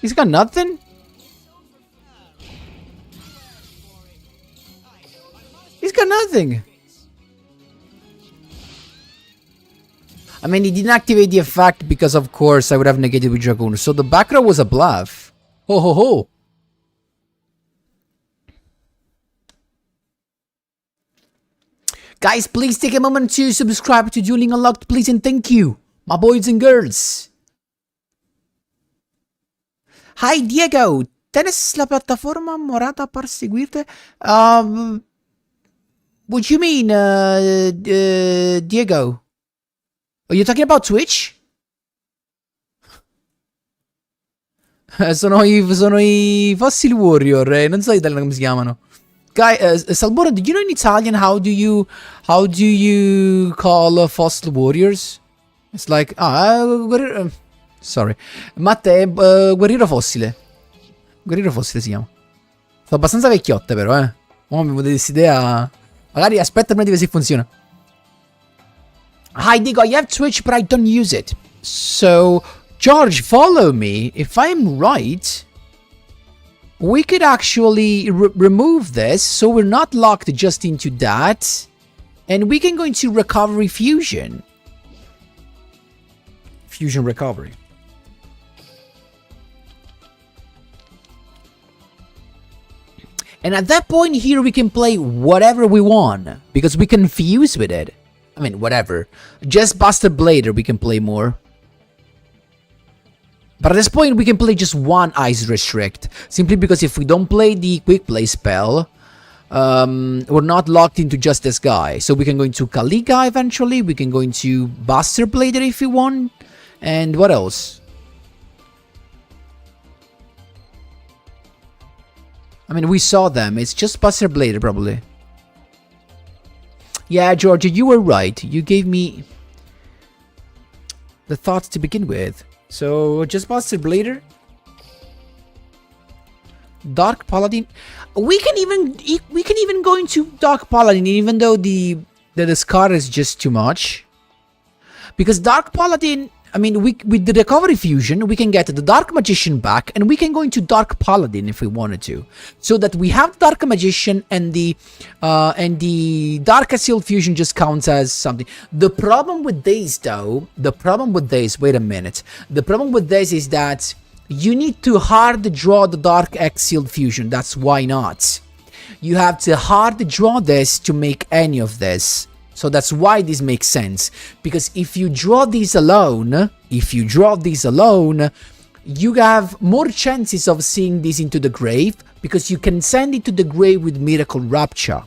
He's got nothing? He's got nothing. I mean, he didn't activate the effect because, of course, I would have negated with Dragoon. So the back row was a bluff. Ho ho ho. Guys, please take a moment to subscribe to Dueling Unlocked, please, and thank you, my boys and girls. Hi Diego, ¿tienes la plataforma morada para seguirte? What do you mean, Diego? Are you talking about Twitch? sono i Fossil Warrior, non so in italiano come si chiamano. Guys, Salbora, do you know in Italian how do you call Fossil Warriors? It's like sorry. Matte, guerriero fossile. Guerriero fossile si chiama. Sono abbastanza vecchiotte però, Oh, mi avevo questa idea. Magari aspetta prima di vedere se funziona. Hi Digo, I have Twitch but I don't use it. So, George, follow me. If I'm right, we could actually remove this so we're not locked just into that. And we can go into recovery fusion. Fusion recovery. And at that point here we can play whatever we want, because we can fuse with it. I mean, whatever. Just Buster Blader we can play more. But at this point we can play just one Ice Restrict, simply because if we don't play the Quick Play spell, we're not locked into just this guy. So we can go into Kalika eventually, we can go into Buster Blader if we want, and what else? I mean, we saw them. It's just Buster Blader, probably. Yeah, Georgia, you were right. You gave me the thoughts to begin with. So, just Buster Blader? Dark Paladin. We can even go into Dark Paladin, even though the discard is just too much. Because Dark Paladin, I mean, with the Recovery Fusion, we can get the Dark Magician back, and we can go into Dark Paladin if we wanted to, so that we have Dark Magician and the Dark Seal Fusion just counts as something. The problem with this, though, wait a minute. The problem with this is that you need to hard draw the Dark Exiled Fusion. That's why not. You have to hard draw this to make any of this. So that's why this makes sense. Because if you draw these alone, you have more chances of seeing this into the grave, because you can send it to the grave with Miracle Rapture.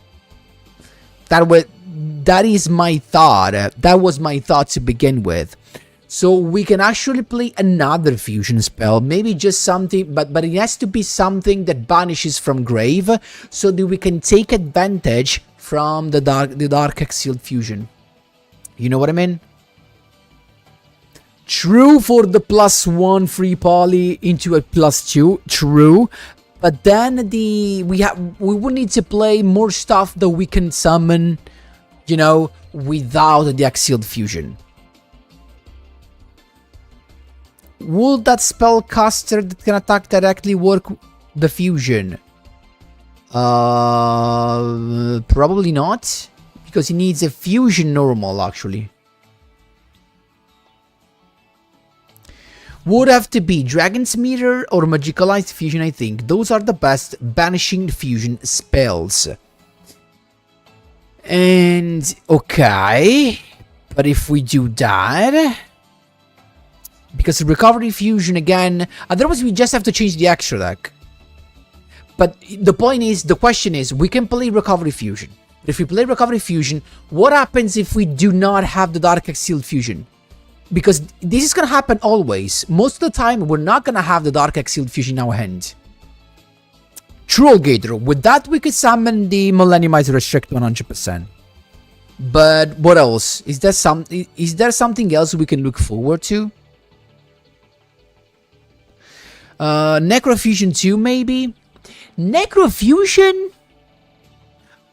That is my thought. That was my thought to begin with. So we can actually play another fusion spell, maybe just something, but it has to be something that banishes from grave, so that we can take advantage from the Dark Exiled Fusion. You know what I mean? True for the +1 free poly into a +2, true. But then we would need to play more stuff that we can summon, you know, without the Exiled Fusion. Would that spellcaster that can attack directly work the fusion? Probably not, because he needs a fusion normal, actually. Would have to be Dragon's Mirror or Magicalized Fusion, I think. Those are the best banishing fusion spells. And, okay, but if we do that, because Recovery Fusion again, otherwise we just have to change the extra deck. But the question is, we can play Recovery Fusion. But if we play Recovery Fusion, what happens if we do not have the Dark Exiled Fusion? Because this is going to happen always. Most of the time, we're not going to have the Dark Exiled Fusion in our hand. Troll Gator. With that, we could summon the Millenniumize Restrict 100%. But what else? Is there something else we can look forward to? Necrofusion 2, maybe? Necrofusion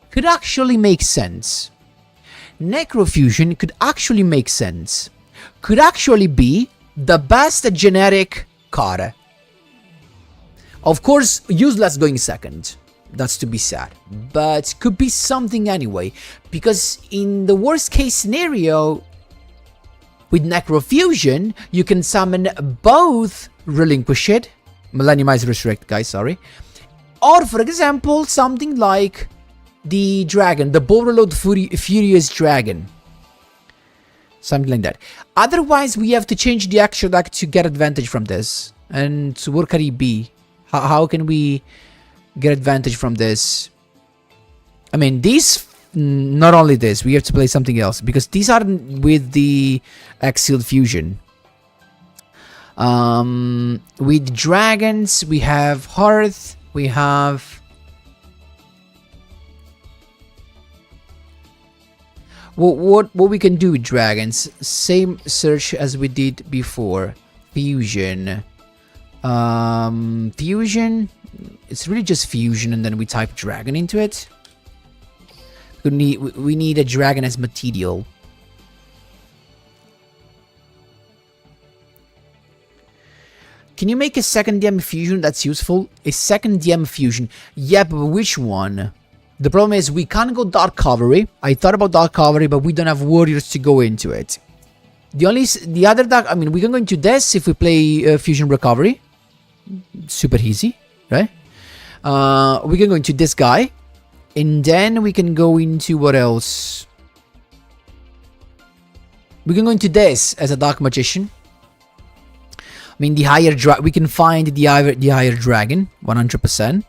could actually make sense. Necrofusion could actually make sense. Could actually be the best generic card. Of course, useless going second. That's to be said. But could be something anyway. Because in the worst case scenario, with Necrofusion, you can summon both Relinquished, Millenniumize Resurrect, guys, sorry. Or, for example, something like the dragon, the Borreload Furious Dragon. Something like that. Otherwise, we have to change the extra deck to get advantage from this. And what can it be? How can we get advantage from this? I mean, not only this, we have to play something else. Because these are with the Exiled Fusion. With dragons, we have Hearth, we have... What we can do with dragons? Same search as we did before. Fusion. Fusion? It's really just fusion and then we type dragon into it. We need a dragon as material. Can you make a second DM fusion that's useful? A second DM fusion. Yeah, but which one? The problem is we can't go Dark Cavalry. I thought about Dark Cavalry, but we don't have warriors to go into it. The other deck, I mean, we can go into this if we play Fusion Recovery. Super easy, right? We can go into this guy. And then we can go into what else? We can go into this as a Dark Magician. I mean, we can find the higher dragon, 100%.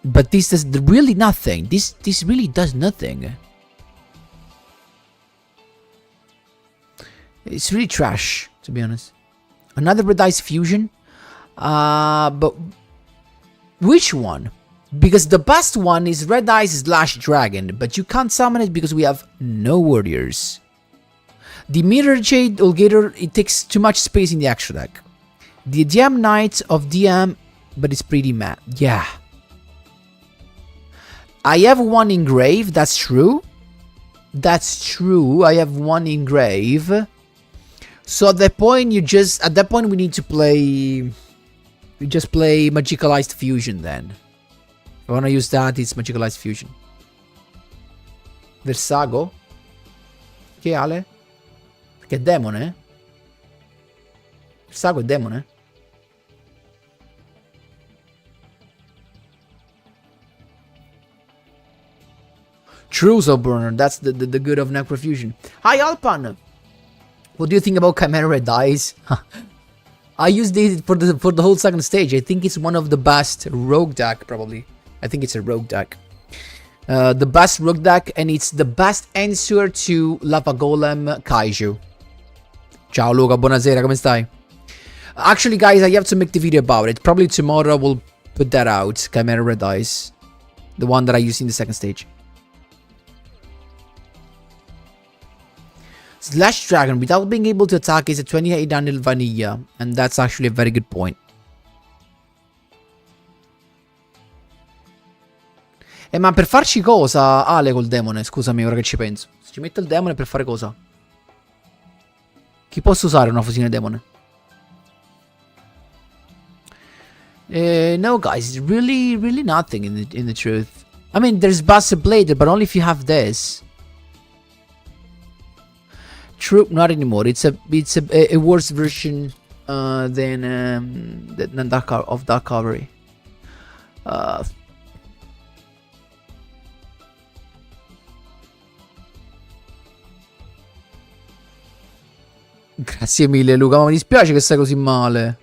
But this does really nothing. This really does nothing. It's really trash, to be honest. Another Red Eyes Fusion. But which one? Because the best one is Red Eyes / Dragon, but you can't summon it because we have no warriors. The Mirror Jade Ulgator, it takes too much space in the extra deck. The DM Knight of DM, but it's pretty mad. Yeah. I have one engrave, that's true. That's true, I have one engrave. So at that point, we need to play... We just play Magicalized Fusion then. If I wanna use that, it's Magicalized Fusion. Versago? Che Ale? Perché è demone? Versago è demone? True, Burner. That's the good of Necrofusion. Hi, Alpan! What do you think about Chimera Red Eyes? I used it for the whole second stage. I think it's one of the best rogue deck, probably. I think it's a rogue deck. The best rogue deck, and it's the best answer to Lava Golem Kaiju. Ciao Luca, buonasera, come stai? Actually, guys, I have to make the video about it. Probably tomorrow we'll put that out. Chimera Red Eyes. The one that I used in the second stage. Slash Dragon, without being able to attack, is a 2800 vanilla. And that's actually a very good point. Ma per farci cosa, Ale, col demone? Scusami, ora che ci penso. Se ci metto il demone per fare cosa? Chi posso usare una fusione demone? No, guys, it's really nothing in the truth. I mean, there's Buster Blade, but only if you have this. True, not anymore. It's a worse version than Dark Cavalry. Grazie mille Luca, ma mi dispiace che stai così male.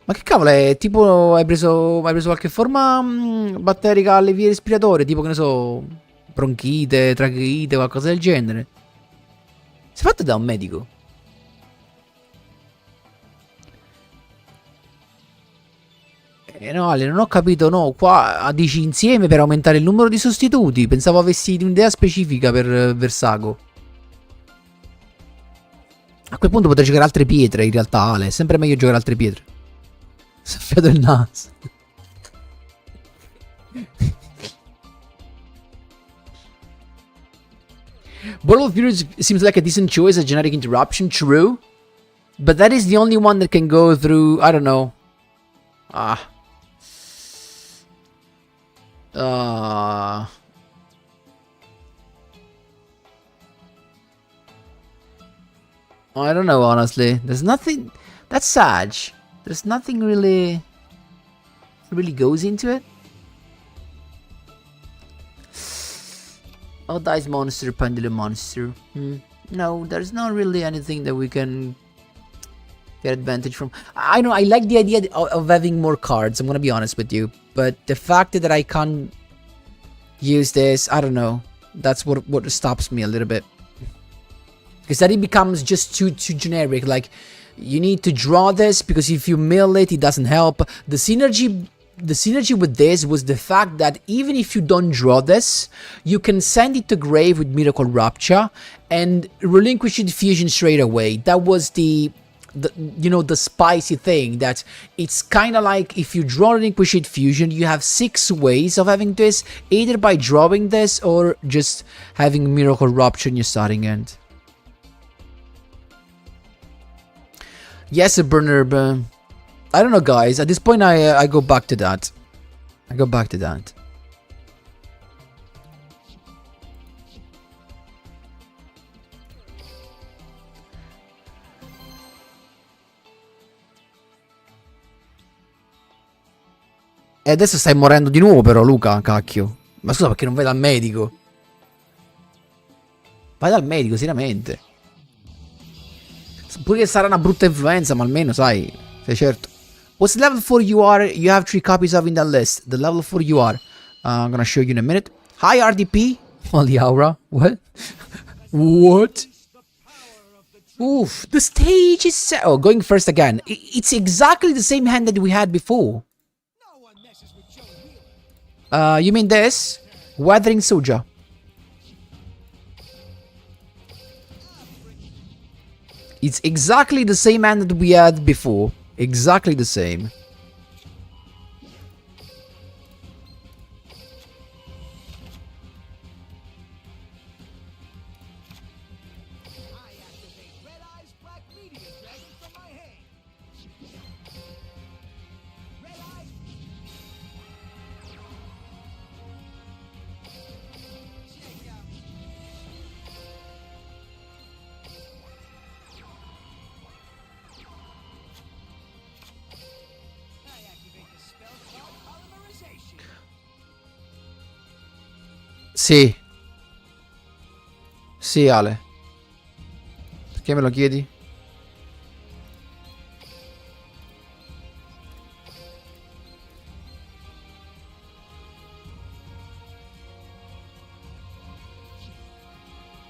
Ma che cavolo è? Tipo hai preso qualche forma batterica alle vie respiratorie? Tipo che ne so, bronchite, trachite, qualcosa del genere? Sei fatto da un medico? No Ale, non ho capito, no, qua dici insieme per aumentare il numero di sostituti. Pensavo avessi un'idea specifica per Versago. A quel punto potrei giocare altre pietre in realtà Ale, è sempre meglio giocare altre pietre. Soffiato il naso. Bottle of Fury seems like a decent choice, a genetic interruption, true. But that is the only one that can go through, I don't know. I don't know, honestly. There's nothing... That's sad. There's nothing really goes into it. Oh, Dice Monster, Pendulum Monster. No, there's not really anything that we can get advantage from. I know, I like the idea of having more cards, I'm gonna be honest with you. But the fact that I can't use this, I don't know. That's what stops me a little bit. Because then it becomes just too generic. Like, you need to draw this, because if you mill it, it doesn't help. The synergy with this was the fact that even if you don't draw this, you can send it to grave with Miracle Rapture and relinquish it fusion straight away. That was the spicy thing, that it's kind of like if you draw relinquish it fusion, you have 6 ways of having this, either by drawing this or just having Miracle Rapture in your starting end. Yes, a burner, but I don't know, guys. At this point, I go back to that. I go back to that. E adesso stai morendo di nuovo però, Luca, cacchio. Ma scusa, perché non vai dal medico? Vai dal medico, seriamente. Pure che sarà una brutta influenza, ma almeno, sai, sei certo. What's the level 4 you are? You have 3 copies of in that list. The level 4 you are. I'm gonna show you in a minute. Hi, RDP. Holy aura. What? What? Oof, the stage is so... Oh, going first again. It's exactly the same hand that we had before. You mean this? Weathering Soja. It's exactly the same hand that we had before. Exactly the same. Sì. Sì, Ale. Perché me lo chiedi?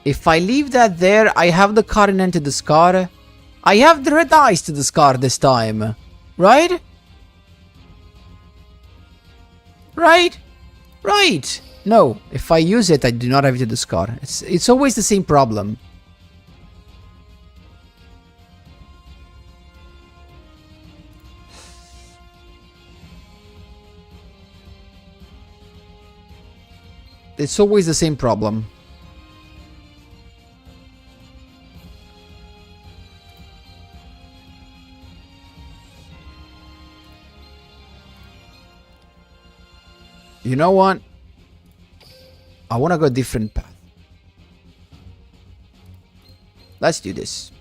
If I leave that there, I have the card in hand to discard. I have the red eyes to discard this time. Right? Right? Right! No, if I use it, I do not have it to discard. It's always the same problem. It's always the same problem. You know what? I want to go a different path. Let's do this.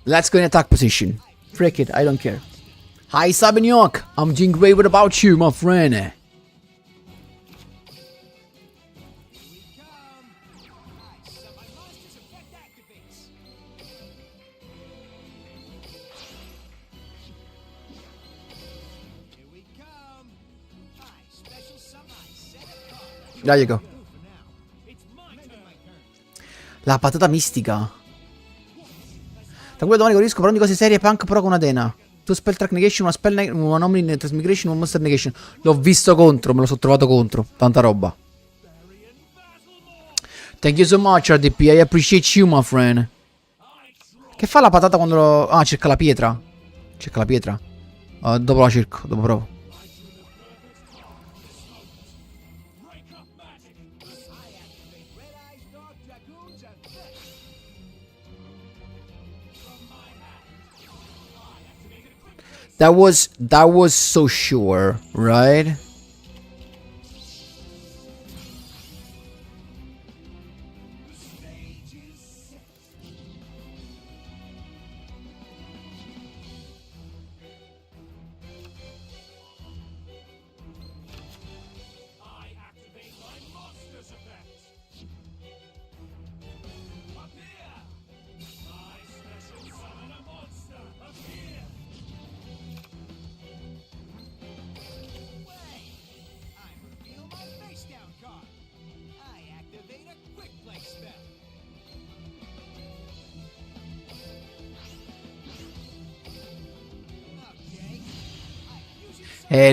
Let's go in attack position. Frick it, I don't care. Hi, Sabinyok. I'm doing great. What about you, my friend? There you go. La patata mistica. Da quello domani corrisco parlando di cose serie punk però con una tena. Tu spell track negation, una spell una omni transmigration, un monster negation. L'ho visto contro, me lo sono trovato contro. Tanta roba. Thank you so much RDP, I appreciate you my friend. Che fa la patata quando lo... Ah, cerca la pietra. Cerca la pietra. Dopo la cerco, dopo provo. That was so sure, right?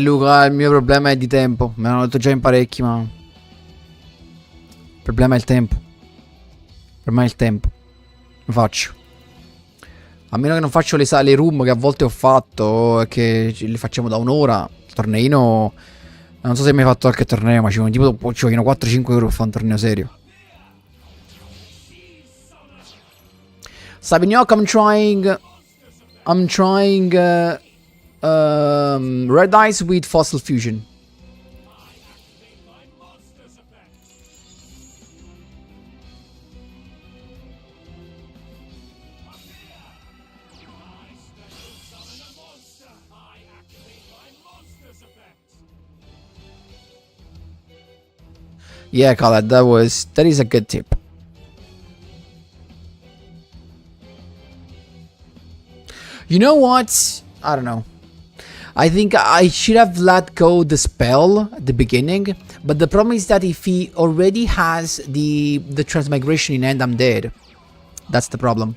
Luca, il mio problema è di tempo. Me l'hanno detto già in parecchi, ma... Il problema è il tempo. Per me è il tempo. Lo faccio. A meno che non faccio le room che a volte ho fatto, che le facciamo da un'ora. Il torneino... Non so se hai mai fatto qualche torneo, ma ci vogliono 4-5 euro per fare un torneo serio. Sabignok, I'm trying red eyes with fossil fusion. Yeah, Khaled, that is a good tip. You know what? I don't know. I think I should have let go the spell at the beginning, but the problem is that if he already has the transmigration in hand, I'm dead. That's the problem.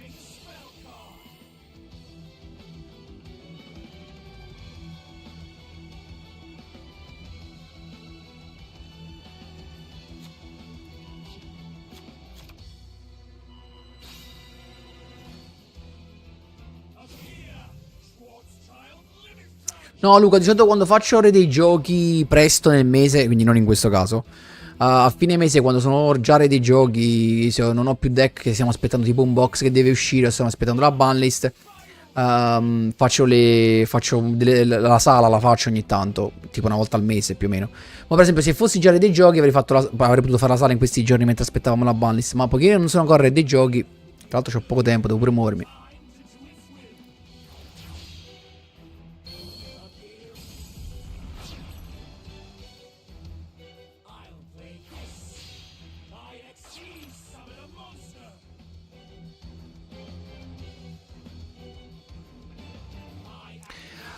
No, Luca, di solito quando faccio ore dei giochi presto nel mese, quindi non in questo caso, a fine mese quando sono già ore dei giochi, se non ho più deck che stiamo aspettando tipo un box che deve uscire o stiamo aspettando la banlist, la sala la faccio ogni tanto, tipo una volta al mese più o meno. Ma per esempio se fossi già re dei giochi avrei potuto fare la sala in questi giorni mentre aspettavamo la banlist, ma poiché io non sono ancora re dei giochi, tra l'altro ho poco tempo, devo pure muovermi.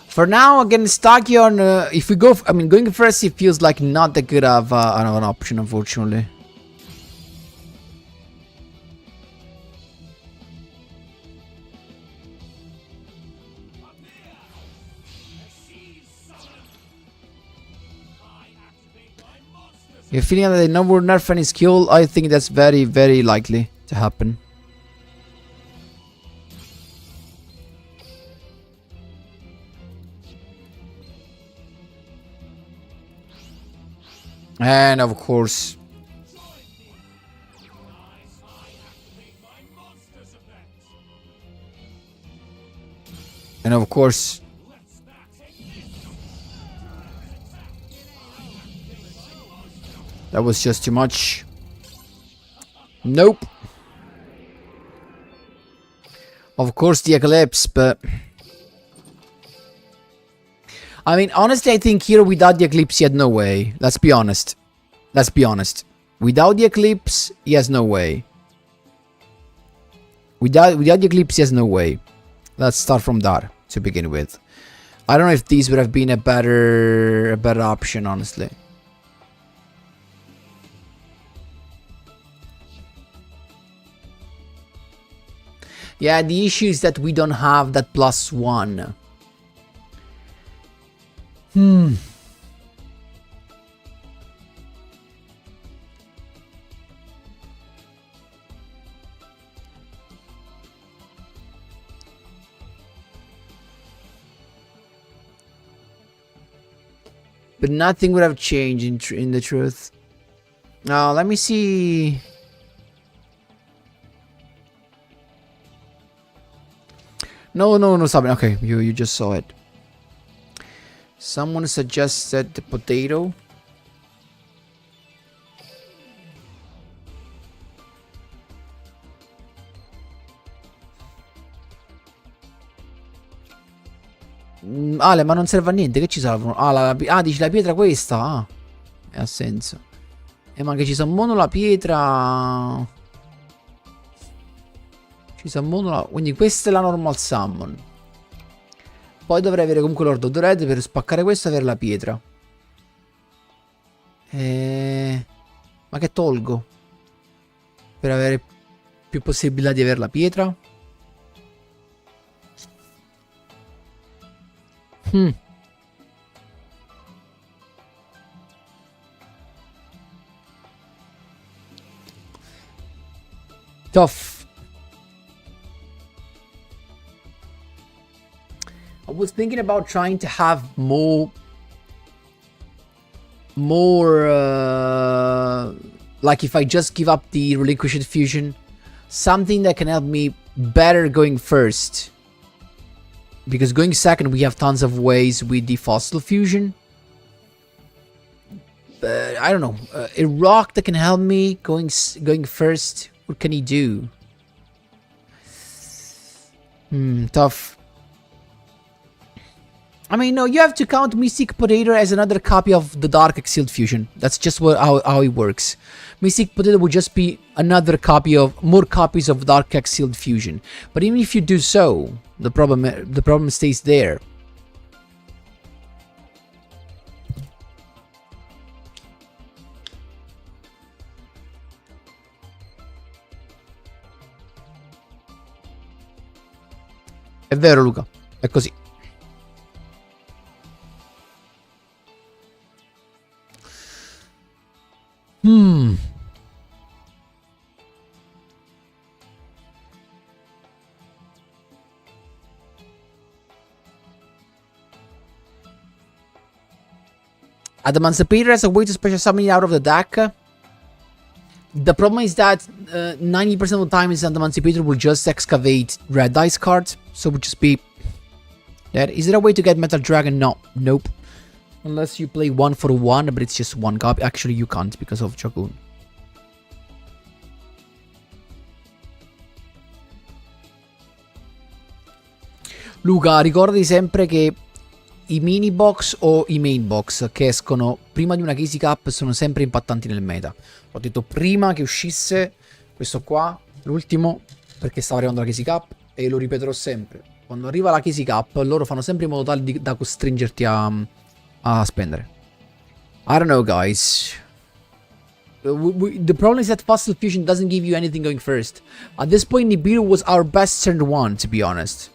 For now, against Tachyon, if we go, I mean, going first, it feels like not that good of an option, unfortunately. You're feeling that they never nerf any skill? I think that's very, very likely to happen. And of course. And of course. That was just too much. Nope. Of course the Eclipse, but... I mean, honestly, I think here without the Eclipse, he had no way. Let's be honest. Let's be honest. Without the Eclipse, he has no way. Without the Eclipse, he has no way. Let's start from that to begin with. I don't know if these would have been a better option, honestly. Yeah, the issue is that we don't have that +1. But nothing would have changed in the truth. Now, let me see. No, stop it. Okay, you just saw it. Someone suggested the potato. Ale, ma non serve a niente, che ci salvano? Dici la pietra questa? Ah, ha senso. Ma che ci sammono la pietra... Ci sammono la... Quindi questa è la normal summon. Poi dovrei avere comunque l'Ordo Red per spaccare questo e avere la pietra. Ma che tolgo? Per avere più possibilità di avere la pietra? Tough. I was thinking about trying to have more like if I just give up the relinquished fusion, something that can help me better going first. Because going second, we have tons of ways with the fossil fusion. But I don't know. A rock that can help me going first. What can he do? Tough. I mean, no, you have to count Mystic Potato as another copy of the Dark Exiled Fusion. That's just how it works. Mystic Potato would just be another copy of more copies of Dark Exiled Fusion. But even if you do so, the problem stays there. È vero, Luca, è così. Adamantipator as a way to special summon it out of the deck. The problem is that 90% of the time is Adamantipator will just excavate red dice cards, so it would just be that. Is there a way to get Metal Dragon? No, nope. Unless you play 1 for 1, but it's just 1 copy. Actually, you can't because of Dragoon. Luca, ricordati sempre che i mini box o i main box che escono prima di una Casey Cup sono sempre impattanti nel meta. L'ho detto prima che uscisse questo qua, l'ultimo, perché stava arrivando la Casey Cup, e lo ripeterò sempre. Quando arriva la Casey Cup, loro fanno sempre in modo tale da costringerti a spendere. I don't know, guys. The problem is that Fossil Fusion doesn't give you anything going first. At this point, Nibiru was our best turn 1, to be honest.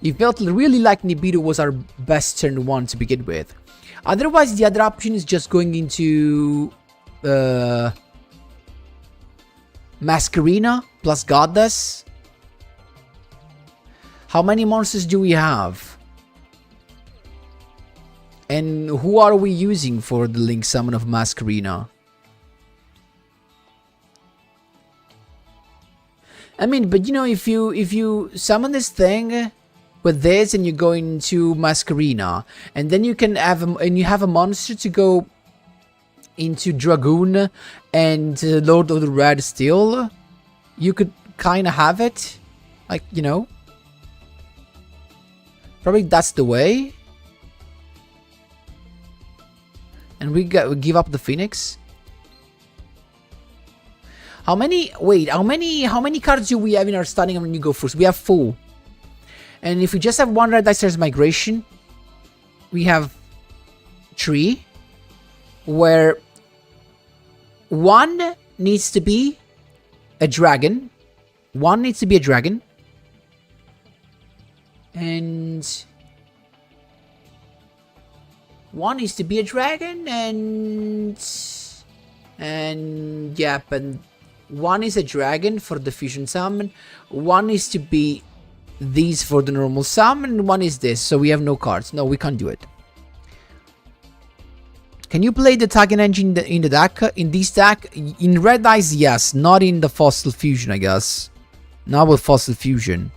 It felt really like Nibiru was our best turn 1 to begin with. Otherwise, the other option is just going into Masquerina plus Goddess. How many monsters do we have? And who are we using for the Link Summon of Masquerina? I mean, but you know, if you summon this thing with this and you go into Masquerina, and then you can have a monster to go into Dragoon and Lord of the Red still, you could kind of have it, like, you know. Probably that's the way. And we give up the Phoenix. How many cards do we have in our starting when you go first? We have 4. And if we just have 1 Red Dice Transmigration, we have 3. Where 1 needs to be a dragon. 1 needs to be a dragon. And 1 needs to be a dragon, and yeah, but 1 is a dragon for the fusion summon, 1 is to be these for the normal summon, and 1 is this, so we have no cards. No, we can't do it. Can you play the Tagen engine in the deck? In this deck? In Red Eyes, yes. Not in the Fossil Fusion, I guess. Not with Fossil Fusion.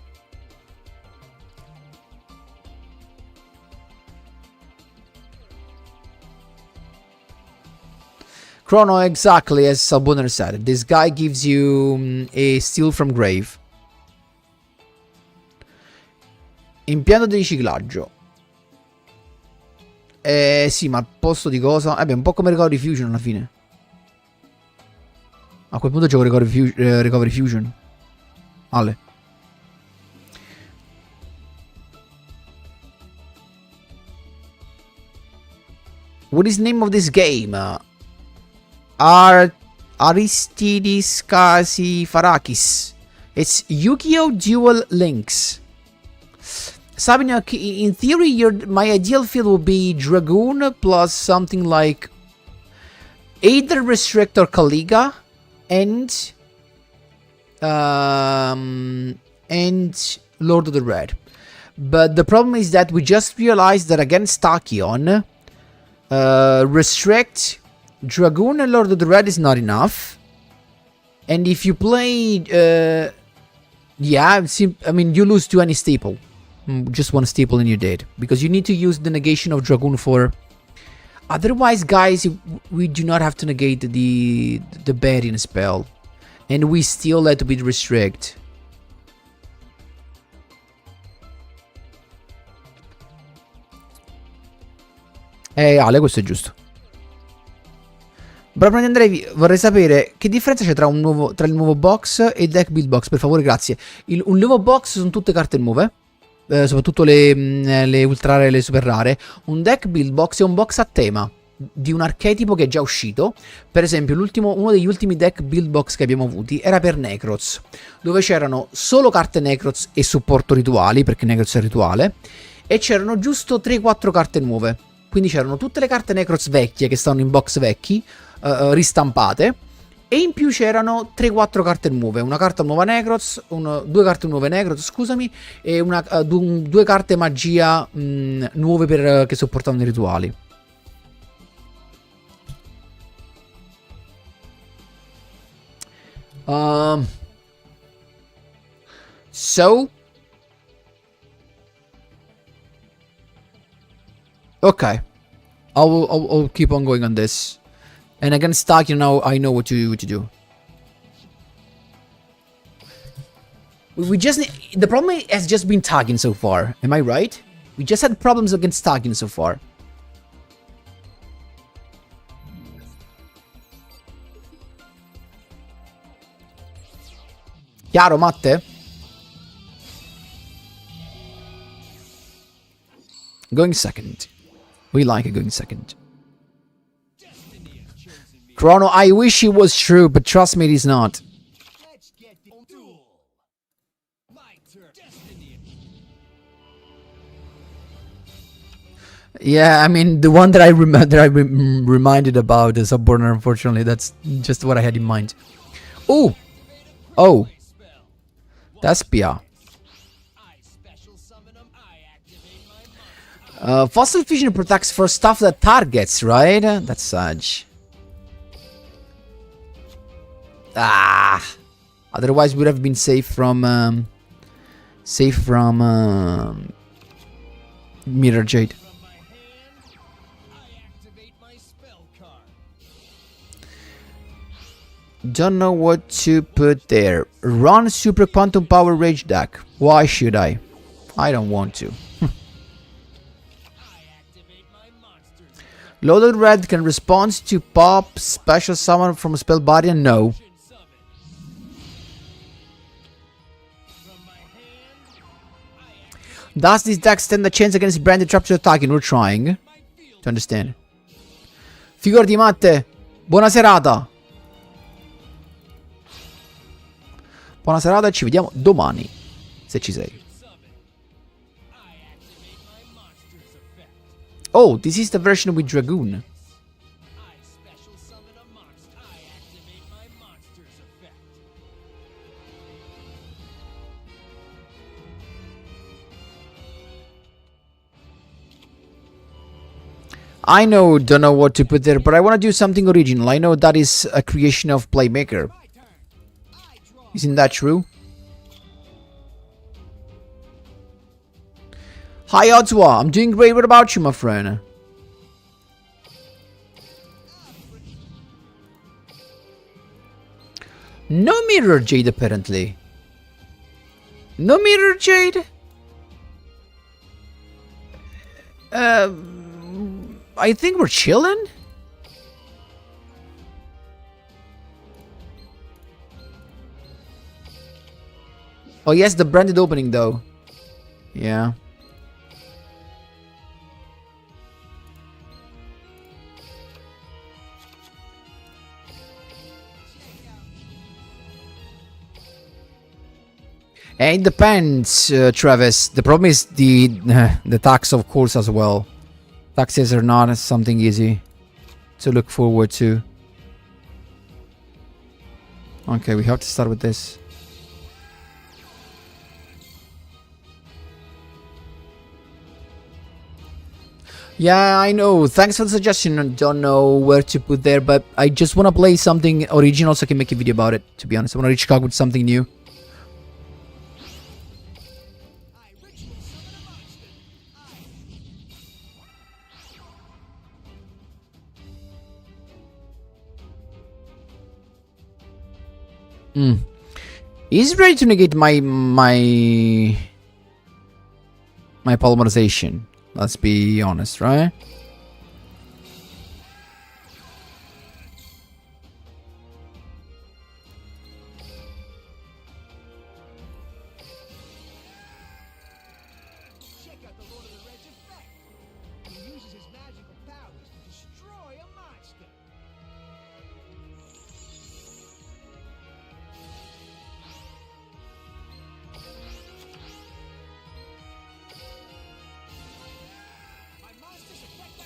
Chrono, exactly as Salboner said. This guy gives you a Steal from Grave. Impianto di riciclaggio. Sì, ma al posto di cosa? Beh, un po' come Recovery Fusion alla fine. A quel punto gioco Recovery Fusion. Ale. What is the name of this game? Aristides Kasifarakis. It's Yu-Gi-Oh! Duel Links. Sabina, in theory, my ideal field would be Dragoon plus something like either Restrict or Kaliga and Lord of the Red. But the problem is that we just realized that against Tachyon, Restrict, Dragoon and Lord of the Red is not enough. And if you play, yeah, I mean, you lose to any staple. Just one staple and you're dead. Because you need to use the negation of Dragoon for... Otherwise, guys, we do not have to negate the Barian spell. And we still let to be Restrict. Ale, questo è giusto. Bravo Andrei, vorrei sapere che differenza c'è tra il nuovo box e il deck build box, per favore, grazie. Un nuovo box sono tutte carte nuove, soprattutto le ultra rare e le super rare. Un deck build box è un box a tema di un archetipo che è già uscito. Per esempio, uno degli ultimi deck build box che abbiamo avuti era per Necroz, dove c'erano solo carte Necroz e supporto rituali, perché Necroz è rituale, e c'erano giusto 3-4 carte nuove. Quindi c'erano tutte le carte Necroz vecchie che stanno in box vecchi, ristampate, e in più c'erano 3-4 carte nuove, una carta nuova Necroz, 2 carte nuove Necroz, scusami, e 2 carte magia nuove che supportavano i rituali. So. Okay. I'll keep on going on this. And against Stark, you know, I know what to do. We just need, the problem has just been tagging so far. Am I right? We just had problems against tagging so far. Chiaro, Matte? Going second. We like it going second. Chrono, I wish it was true, but trust me, it is not. Yeah, I mean, the one that I reminded about is Subborner, unfortunately. That's just what I had in mind. Oh! Oh! That's Pia. Fossil Fusion protects for stuff that targets, right? That's Sage. Ah! Otherwise, we would have been safe from... Mirror Jade. Don't know what to put there. Run Super Quantum Power Rage deck. Why should I? I don't want to. Loaded Red can respond to pop special summon from a spell body and no. Does this deck stand a chance against branded traps to attacking? We're trying to understand. Figurati, Matte. Buona serata. Buona serata e ci vediamo domani, se ci sei. Oh, this is the version with Dragoon. I know, don't know what to put there, but I want to do something original. I know that is a creation of Playmaker. Isn't that true? Hi, Ottawa. I'm doing great. What about you, my friend? No Mirror Jade, apparently. No Mirror Jade? I think we're chilling. Oh, yes, the branded opening, though. Yeah. It depends, Travis. The problem is the tax, of course, as well. Taxes are not something easy to look forward to. Okay, we have to start with this. Yeah, I know. Thanks for the suggestion. I don't know where to put there, but I just want to play something original so I can make a video about it, to be honest. I want to reach Chicago with something new. He's ready to negate my polymerization. Let's be honest, right? Check out the Lord of the Red's effect. He uses his magical powers to destroy a monster. My monster's effect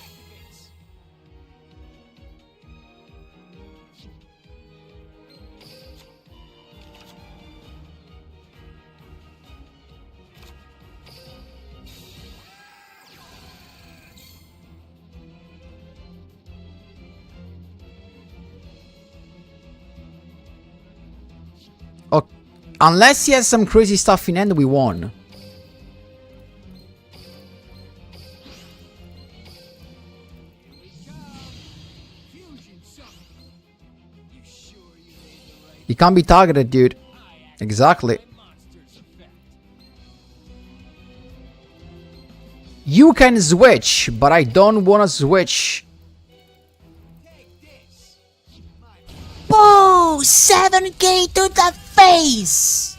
Unless he has some crazy stuff in hand, we won. You can't be targeted, dude. Exactly. You can switch, but I don't wanna switch. Whoa! 7K to the face!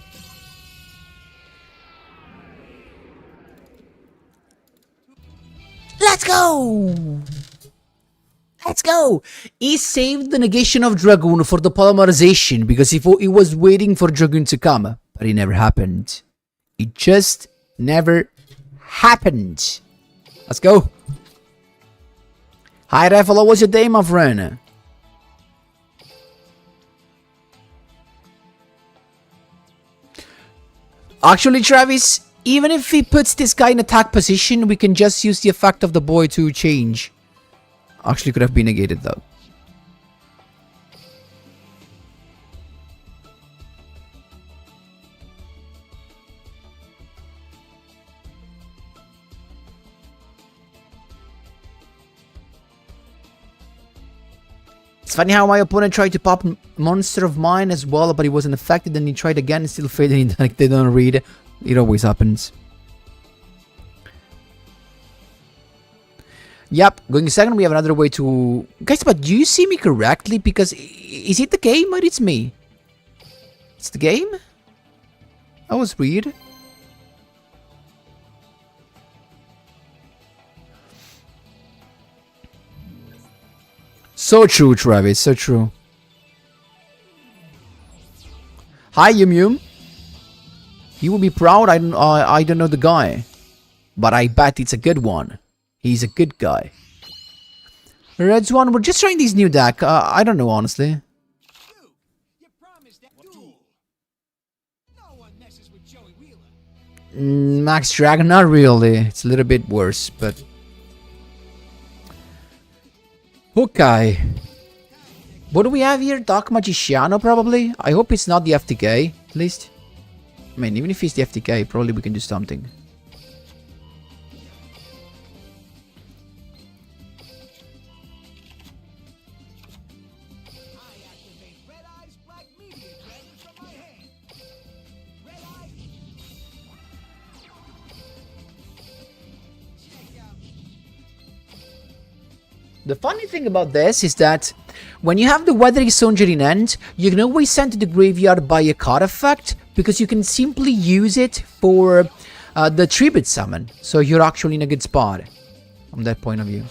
Let's go! Let's go! He saved the negation of Dragoon for the polymerization because he was waiting for Dragoon to come. But it never happened. It just never happened. Let's go. Hi, Ref. How was your day, my friend? Actually, Travis, even if he puts this guy in attack position, we can just use the effect of the boy to change. Actually, could have been negated though. It's funny how my opponent tried to pop Monster of Mine as well, but he wasn't affected. Then he tried again and still failed. And like they don't read. It always happens. Yep, going second, we have another way to... Guys, but do you see me correctly? Because is it the game or it's me? It's the game? That was weird. So true, Travis, so true. Hi, Yum Yum. You will be proud, I don't know the guy. But I bet it's a good one. He's a good guy. Red Swan, we're just trying this new deck. I don't know, honestly. You promised that Duel. No one messes with Joey Wheeler. Max Dragon, not really. It's a little bit worse, but... Okay. What do we have here? Dark Magiciano, probably? I hope it's not the FTK, at least. I mean, even if it's the FTK, probably we can do something. The funny thing about this is that when you have the Weathering Soldier in hand, you can always send to the graveyard by a card effect because you can simply use it for the tribute summon. So you're actually in a good spot from that point of view.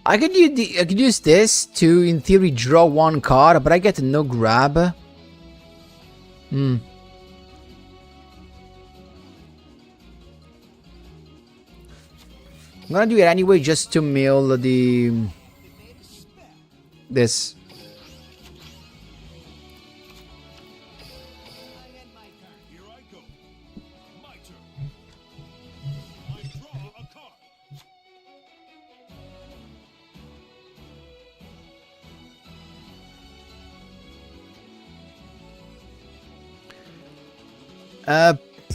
I could use this to, in theory, draw one card, but I get no grab. I'm gonna do it anyway just to mill this.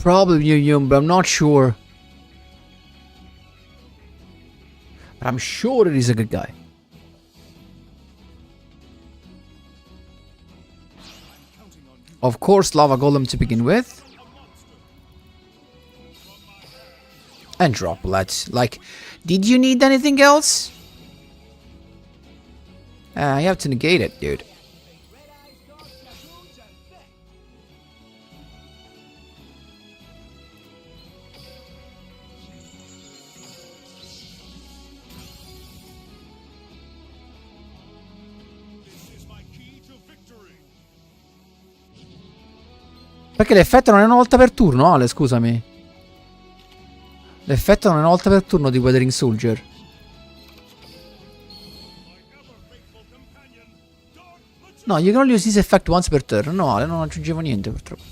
Probably Yum, but I'm not sure. But I'm sure that he's a good guy. Of course, lava golem to begin with. And droplets. Like, did you need anything else? You have to negate it, dude. Perché l'effetto non è una volta per turno, Ale, scusami. L'effetto non è una volta per turno di Weathering Soldier. No, you can only use this effect once per turn. No, Ale, non aggiungevo niente purtroppo.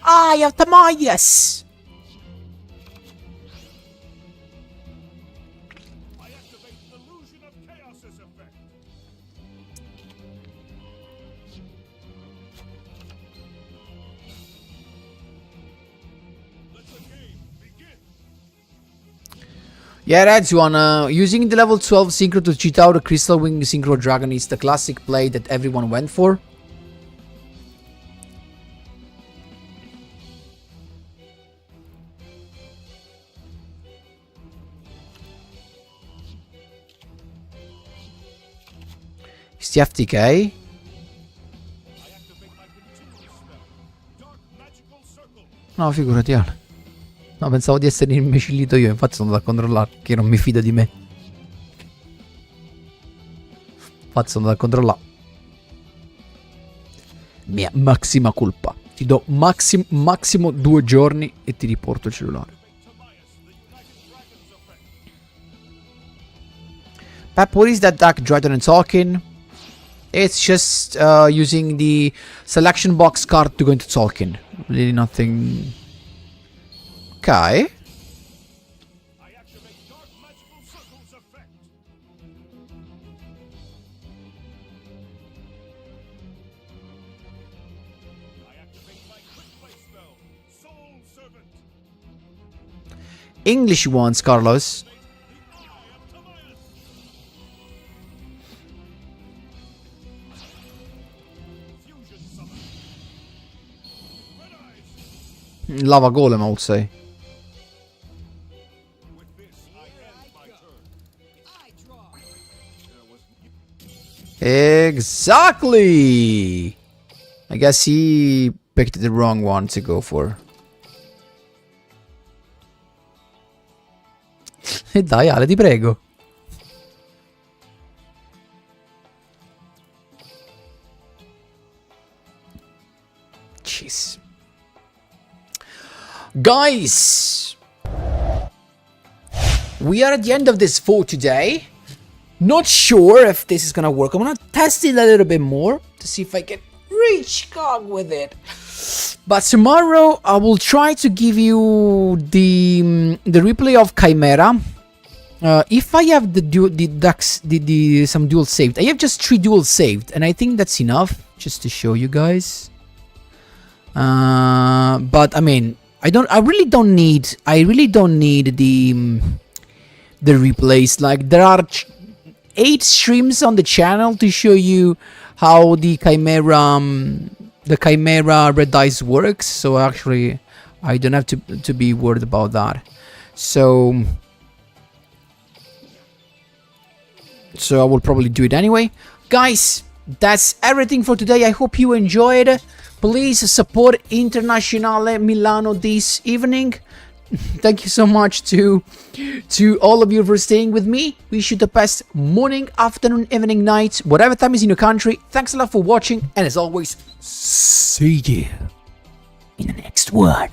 Ah, you have the yes! Yeah, that's one. Using the level 12 synchro to cheat out a Crystal Wing Synchro Dragon is the classic play that everyone went for. Is the FTK? No, figurati, Ale. No, pensavo di essere imbecillito io, infatti sono andato a controllare, che non mi fido di me. Infatti sono andato a controllare. Mia massima colpa. Ti do massimo 2 giorni e ti riporto il cellulare. Pep, what is that Dark Dragon talking? It's just using the selection box card to go into Tolkien. Really nothing... Okay. English ones, Carlos. Lava golem, I would say. Exactly! I guess he picked the wrong one to go for. E dai, Ale, ti prego. Jeez. Guys! We are at the end of this for today. Not sure if this is gonna work. I'm gonna test it a little bit more to see if I can reach KOG with it. But tomorrow I will try to give you the replay of Chimera. If I have some duels saved, I have just 3 duels saved, and I think that's enough just to show you guys. But I mean, I really don't need the replays. Like, there are 8 streams on the channel to show you how the Chimera Red Dice works. So actually, I don't have to be worried about that. So I will probably do it anyway. Guys, that's everything for today. I hope you enjoyed. Please support Internazionale Milano this evening. Thank you so much to all of you for staying with me. Wish you the best morning, afternoon, evening, night, whatever time is in your country. Thanks a lot for watching, and as always, see you in the next one.